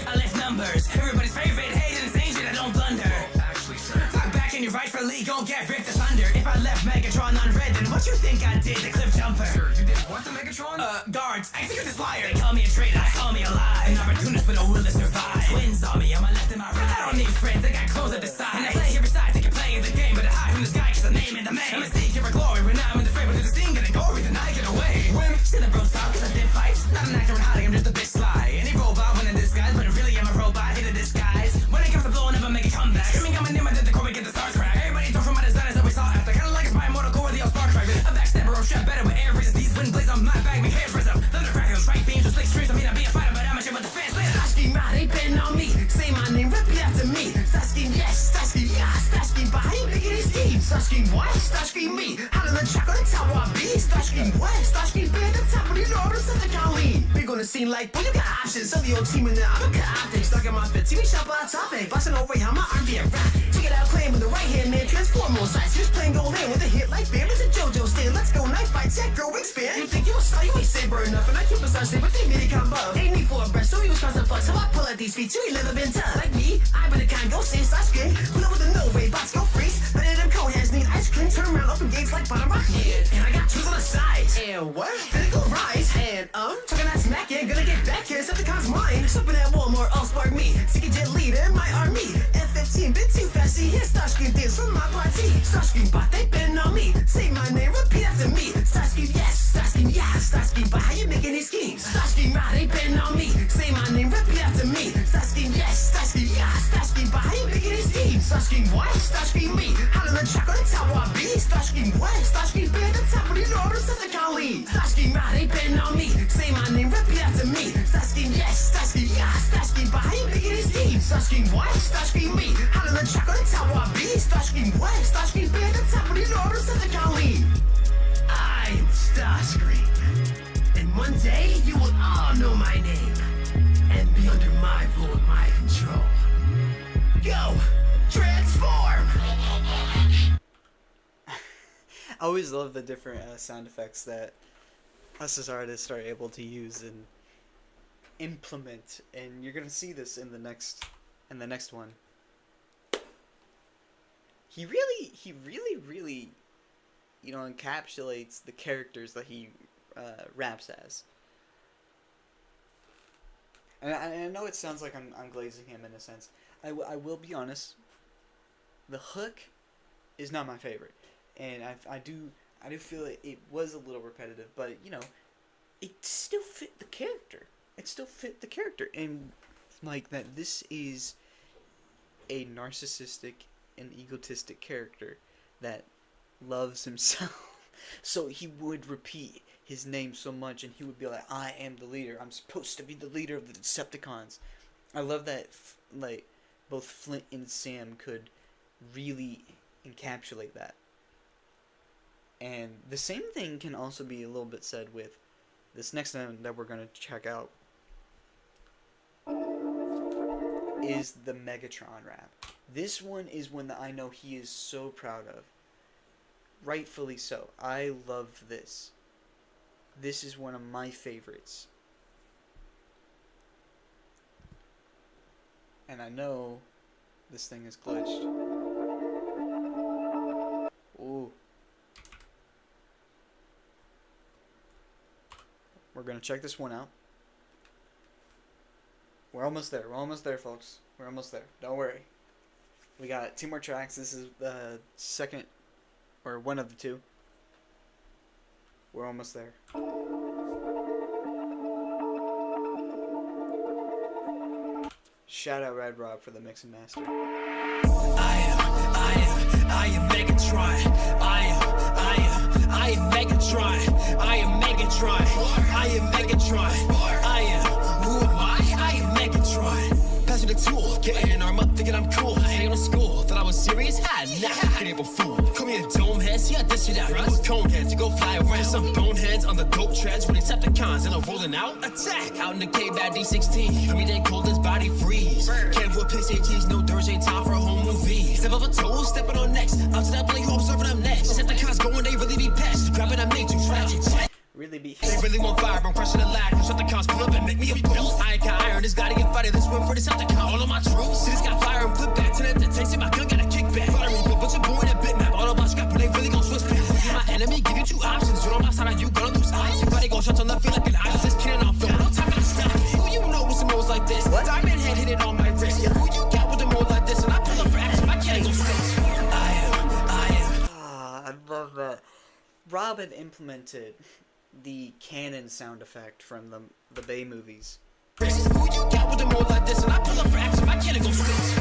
I left numbers, everybody's favorite, hated and danger that don't blunder. Actually, sir. Talk back and you're rightfully gon' get ripped asunder. If I left Megatron unread, then what you think I did? The cliff jumper. Sir, you did what to Megatron? Guards, execute this liar. They call me a traitor, call me a lie. An opportunist with no will to survive. Twins on me, on my left and my right. I don't need friends, I got clothes at the side. And I play here beside, think you're playing the game, but I hide from the sky, cause the name in the man. I'm a seeker for glory, when I'm in the frame, but there's a scene gonna glory, then I get away. When still the bros talk, cause I did fight. Not an actor in hiding, I'm just a bit sly. Any robot when in disguise, but really I'm a robot, hit a disguise. When it comes to blowing up, I make a comeback. Screaming, I'm a name, I did the core, we get the stars crack. Everybody throw from my designers that we saw after. Kinda like a spy mortal core, the old spark track. A backstabber, I'm strapped better with air reasons. These wind blades on my back, me hair press up. Thunder crackles, strike beams, with slick streams. I mean, I be a fighter, but I'm a shit with the fans. Starscream out, they betting on me. Say my name, repeat after me. Starscream yes, Starscream yeah, Starscream behind making his scheme. Starscream what? Starscream me. How did the track on the top where I be? Starscream what? Starscream be at the top, but you know I'm the Decepticon lead. Big on the scene like, boy, you got options. Some of your team in there, I'm a cut optics. Stuck in my fit, TV shop on topic. Busting over how my arm be a rap. Check it out, claim with the right hand, man. Transform on sides. Just playing gold in with a hit like Bam. It's a JoJo stand. Let's go, knife fight, tech, girl, wingspan. You think you a star, you ain't saber enough. And I keep a star, but they made it come above. Ain't need for a breast, so he was constant flux. How I pull at these feet, you ain't never been tough. Like me, I been the kind, go say Starscream. Pull up with the no way, bots go freeze. But in them cone heads need ice cream. Turn around, open gates like bottom rock. Yeah. And I got tools on the sides. And what? Physical rise. And talking that smack, yeah, gonna get back here. Decepticon's mine. Something at Walmart, all spark me. Secret jet leader in my army. F-15, bit too fast. See, here's Starscream things from my party. Starscream bot, they betting on me. Say my name, repeat after me. Starscream yes, Starscream yeah, Starscream bot, how you making these schemes? Starscream out, they betting on me. Say my name, repeat after me. Starscream yes, Starscream yeah, Starscream bot, how you making these schemes? Starscream what? Starscream me. How did the track on the top where I be? Starscream what? Starscream be at the top, but you know I'm the Decepticon lead. Starscream out, they betting on me. Say my name, repeat after me. Starscream yes, Starscream yeah, Starscream bot, how you making these schemes? Starscream what? Starscream me. How did the track on the top where I be? Starscream what? Starscream be at the top, but you know I'm the Decepticon lead. I am Starscream, and one day you will all know my name and be under my rule and my control. Go, transform! I always love the different sound effects that us as artists are able to use and implement, and you're gonna see this in the next one. He really, you know, encapsulates the characters that he raps as. And I know it sounds like I'm glazing him in a sense. I will be honest. The hook is not my favorite, and I do feel it was a little repetitive, but you know, it still fit the character. It still fit the character, and like that. This is a narcissistic and egotistic character that loves himself. So he would repeat his name so much, and he would be like, I am the leader. I'm supposed to be the leader of the Decepticons. I love that, like, both Flint and Sam could really encapsulate that. And the same thing can also be a little bit said with this next one that we're going to check out is the Megatron rap. This one is one that I know he is so proud of. Rightfully so. I love this. This is one of my favorites. And I know this thing is glitched. Ooh. We're gonna check this one out. We're almost there. We're almost there, folks. We're almost there. Don't worry. We got 2 more tracks. This is the second, or one of the 2. We're almost there. Shout out Red Rob for the mix and master. I am Megatron. I am I am Megatron. I am Megatron. I am Megatron. I am. Who am I am Megatron. Passing the tool, getting an arm up, thinking I'm cool. Staying on school, thought I was serious. Nah, ain't able fool. Call me a dome head, see I dish it out. With cone heads, to go fly around. Some boneheads on the dope treads with Decepticons and I'm rolling out. Attack! Out in the cave at D16. Every day cold as body freeze. Can't avoid piss ATs, no dirt, ain't time for a home movie. Step up a toe, stepping on next. Out to that play, you observing them next. Decepticons going, they really be pest. Grabbing, I made you tragic. Really be. They really want fire, I'm crushing the lag. Shut the cons, pull up and make me a boost. I ain't got iron, this gotta get fighting. This one for the Decepticon, all of my troops. See, this got fire and flip back to that detention. My gun got a kickback. Buttering, but you're born a bitmap. All of my scrap, but they really gon' switch back. You my enemy, give you two options. You on my side, you gonna lose eyes. Everybody gon' shut on the feel like an eye. Just kidding off film. No time to stop. Who you know with some moves like this? What? Diamond head hit it on my wrist. Who you got with the move like this? And I pull up for action. My kid ain't gon' switch. I am. Ah, I love that. Rob had implemented the cannon sound effect from the Bay movies. Who you got with the mode like this? And I pull up for action. My kid ain't gon' switch.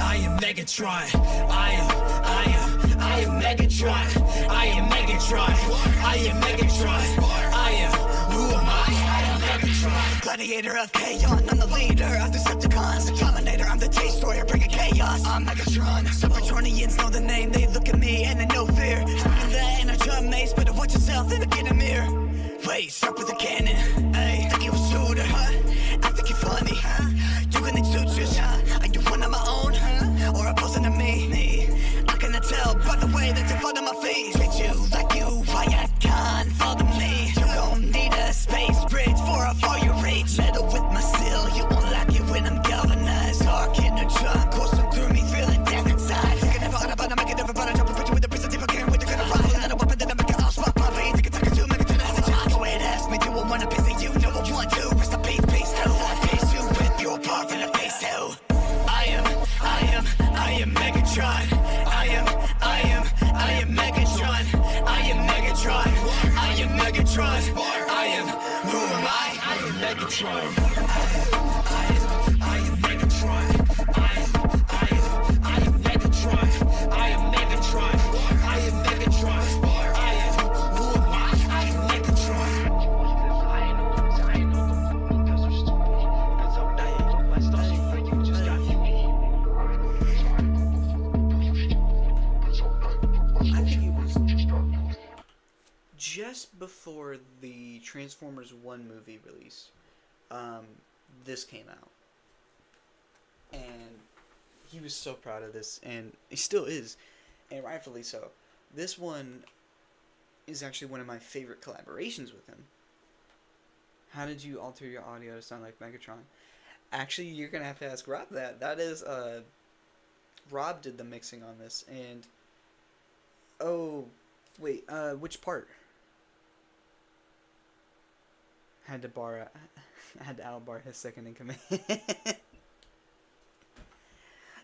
I am Megatron. I am Megatron. I am Megatron. I am Megatron. I am. Who am I am Megatron. Gladiator of Chaos, I'm the leader of Decepticons. The Dominator, I'm the destroyer, bringing chaos. I'm Megatron. Cybertronians know the name, they look at me and they know fear. Spinning that in a drum maze, better watch yourself, then look in the mirror. Wait, start with a cannon. Hey, think you a shooter? I think you're funny. You can need sutures. Are you one of my own? Or opposing to me? I cannot tell by the way that you fall to my feet. Treat you like you, why I can't follow me. You don't need a space bridge for a far you reach. Metal with my steel, you won't like it when I'm galvanized. Dark in the trunk, coursing through me, feeling death inside. Thinking about it, but I'm making never but I jump a picture with the prison deep, I can't wait to get a ride. Pulling out a weapon, then I'm making all spot my veins. Think it's like a two, make it to the job. Go ahead, ask me, do I wanna piss at you? No, I want to. Rest in peace, peace, too. I piss you with your part in the face, too. I am Megatron. I am Megatron. I am Megatron. I am Megatron. I am. Who am I? I am Megatron. I am Megatron. I am Megatron. I am Megatron. I am Megatron. I am. Who am I? I am Megatron. I think it was just before the Transformers 1 movie release. This came out. And he was so proud of this, and he still is, and rightfully so. This one is actually one of my favorite collaborations with him. How did you alter your audio to sound like Megatron? Actually, you're going to have to ask Rob that. That is, Rob did the mixing on this, and... Oh, wait, which part? Had to outbar his second in command.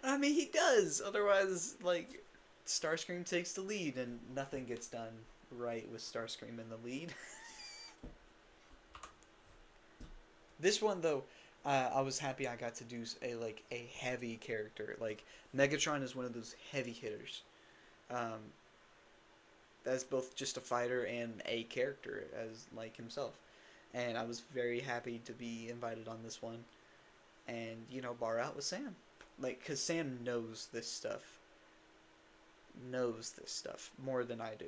I mean, he does. Otherwise, like, Starscream takes the lead, and nothing gets done right with Starscream in the lead. This one, though, I was happy I got to do a heavy character. Like, Megatron is one of those heavy hitters. That's both just a fighter and a character as like himself. And I was very happy to be invited on this one. And, you know, bar out with Sam. Like, because Sam knows this stuff. Knows this stuff more than I do.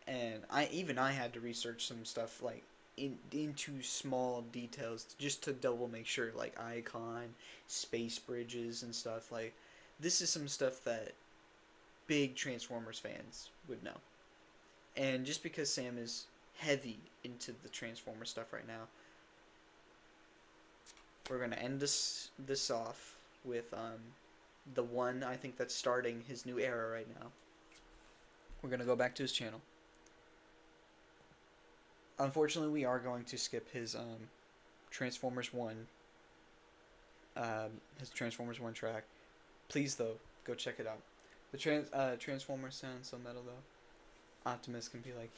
And I had to research some stuff, like, into small details just to double make sure, like, icon, space bridges and stuff. Like, this is some stuff that big Transformers fans would know. And just because Sam is heavy into the Transformers stuff right now, we're going to end this off with the one I think that's starting his new era right now. We're going to go back to his channel. Unfortunately, we are going to skip his Transformers 1 track. Please, though, go check it out. The Transformers sound so metal, though. Optimus can be like,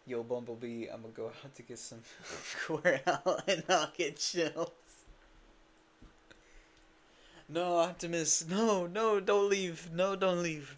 yo, Bumblebee, I'm gonna go out to get some core out and I'll get chills. No, Optimus, no, don't leave. No, don't leave.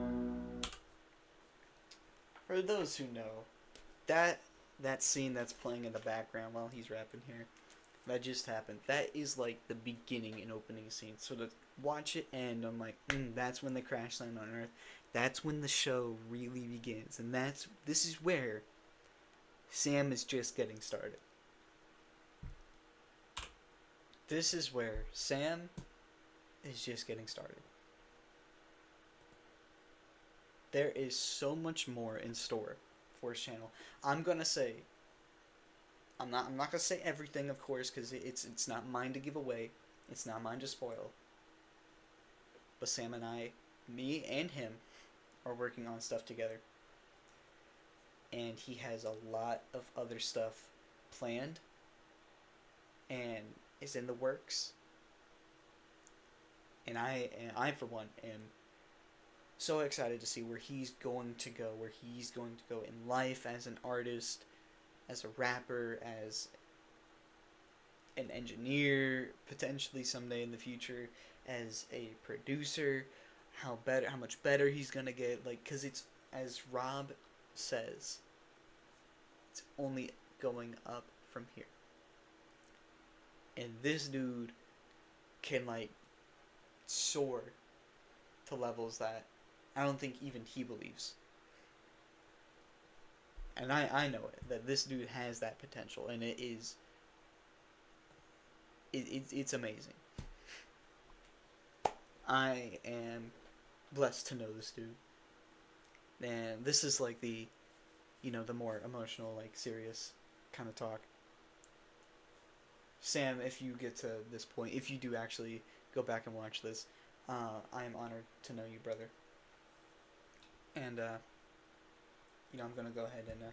For those who know, that that scene that's playing in the background while he's rapping here, that just happened. That is like the beginning and opening scene. So to watch it end, I'm like, that's when the crash land on Earth. That's when the show really begins, and this is where Sam is just getting started. This is where Sam is just getting started. There is so much more in store for his channel. I'm gonna say, I'm not gonna say everything, of course, because it's not mine to give away. It's not mine to spoil. But Sam and I, me and him, are working on stuff together. And he has a lot of other stuff planned and is in the works. And I for one am so excited to see where he's going to go, in life as an artist, as a rapper, as an engineer, potentially someday in the future, as a producer, how much better he's gonna get, like, cause it's, as Rob says, it's only going up from here. And this dude can, like, soar to levels that I don't think even he believes. And I know it, that this dude has that potential, and it's amazing. I am blessed to know this dude. And this is like the, the more emotional, like, serious kind of talk. Sam, if you get to this point, if you do actually go back and watch this, I am honored to know you, brother. And, I'm going to go ahead and,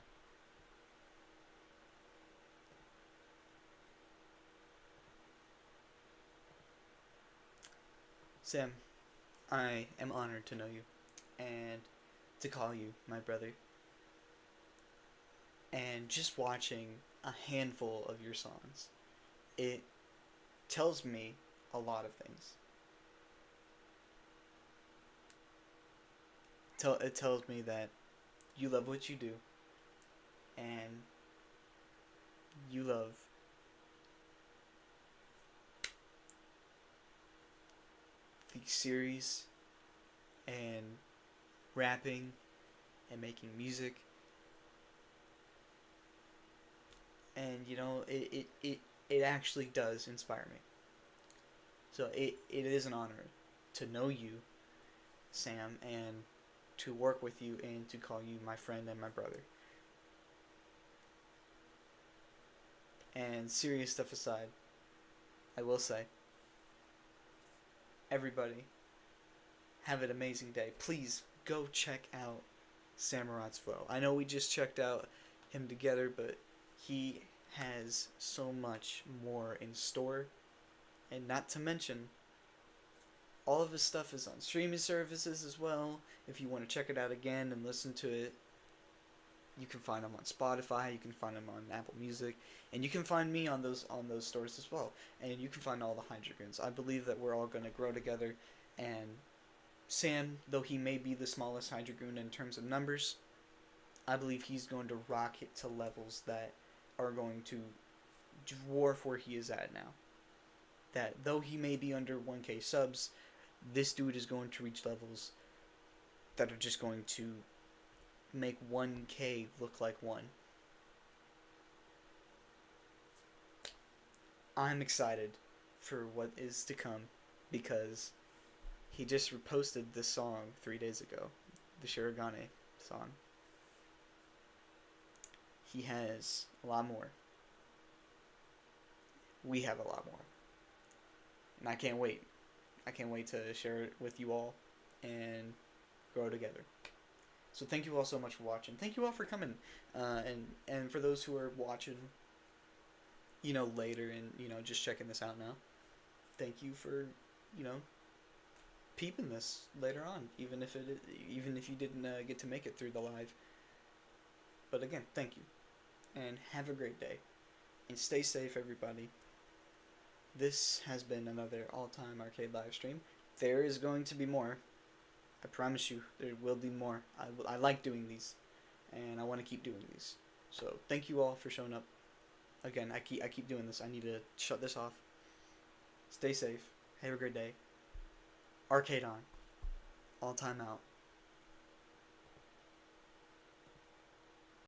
Sam, I am honored to know you, and to call you my brother. And just watching a handful of your songs, it tells me a lot of things. It tells me that you love what you do, and you love the series and rapping and making music. And it actually does inspire me. So it is an honor to know you, Sam, and to work with you and to call you my friend and my brother. And serious stuff aside, I will say, everybody, have an amazing day. Please go check out S4Mur0Tt'S Fl0W. I know we just checked out him together, but he has so much more in store. And not to mention, all of his stuff is on streaming services as well. If you want to check it out again and listen to it, you can find him on Spotify, you can find him on Apple Music, and you can find me on those stores as well. And you can find all the Hydrogoons. I believe that we're all going to grow together, and Sam, though he may be the smallest Hydrogoon in terms of numbers, I believe he's going to rocket to levels that are going to dwarf where he is at now. That though he may be under 1K subs, this dude is going to reach levels that are just going to make 1K look like 1. I'm excited for what is to come, because he just reposted this song 3 days ago, the Shirogane song. He has a lot more. We have a lot more. And I can't wait. I can't wait to share it with you all and grow together. So thank you all so much for watching. Thank you all for coming. And for those who are watching, later and, just checking this out now, thank you for, peeping this later on, even if you didn't get to make it through the live. But again, thank you. And have a great day. And stay safe, everybody. This has been another Alltime Arcade live stream. There is going to be more. I promise you, there will be more. I like doing these. and I want to keep doing these. So thank you all for showing up. Again, I keep doing this. I need to shut this off. Stay safe. Have a great day. Arcade on. All time out.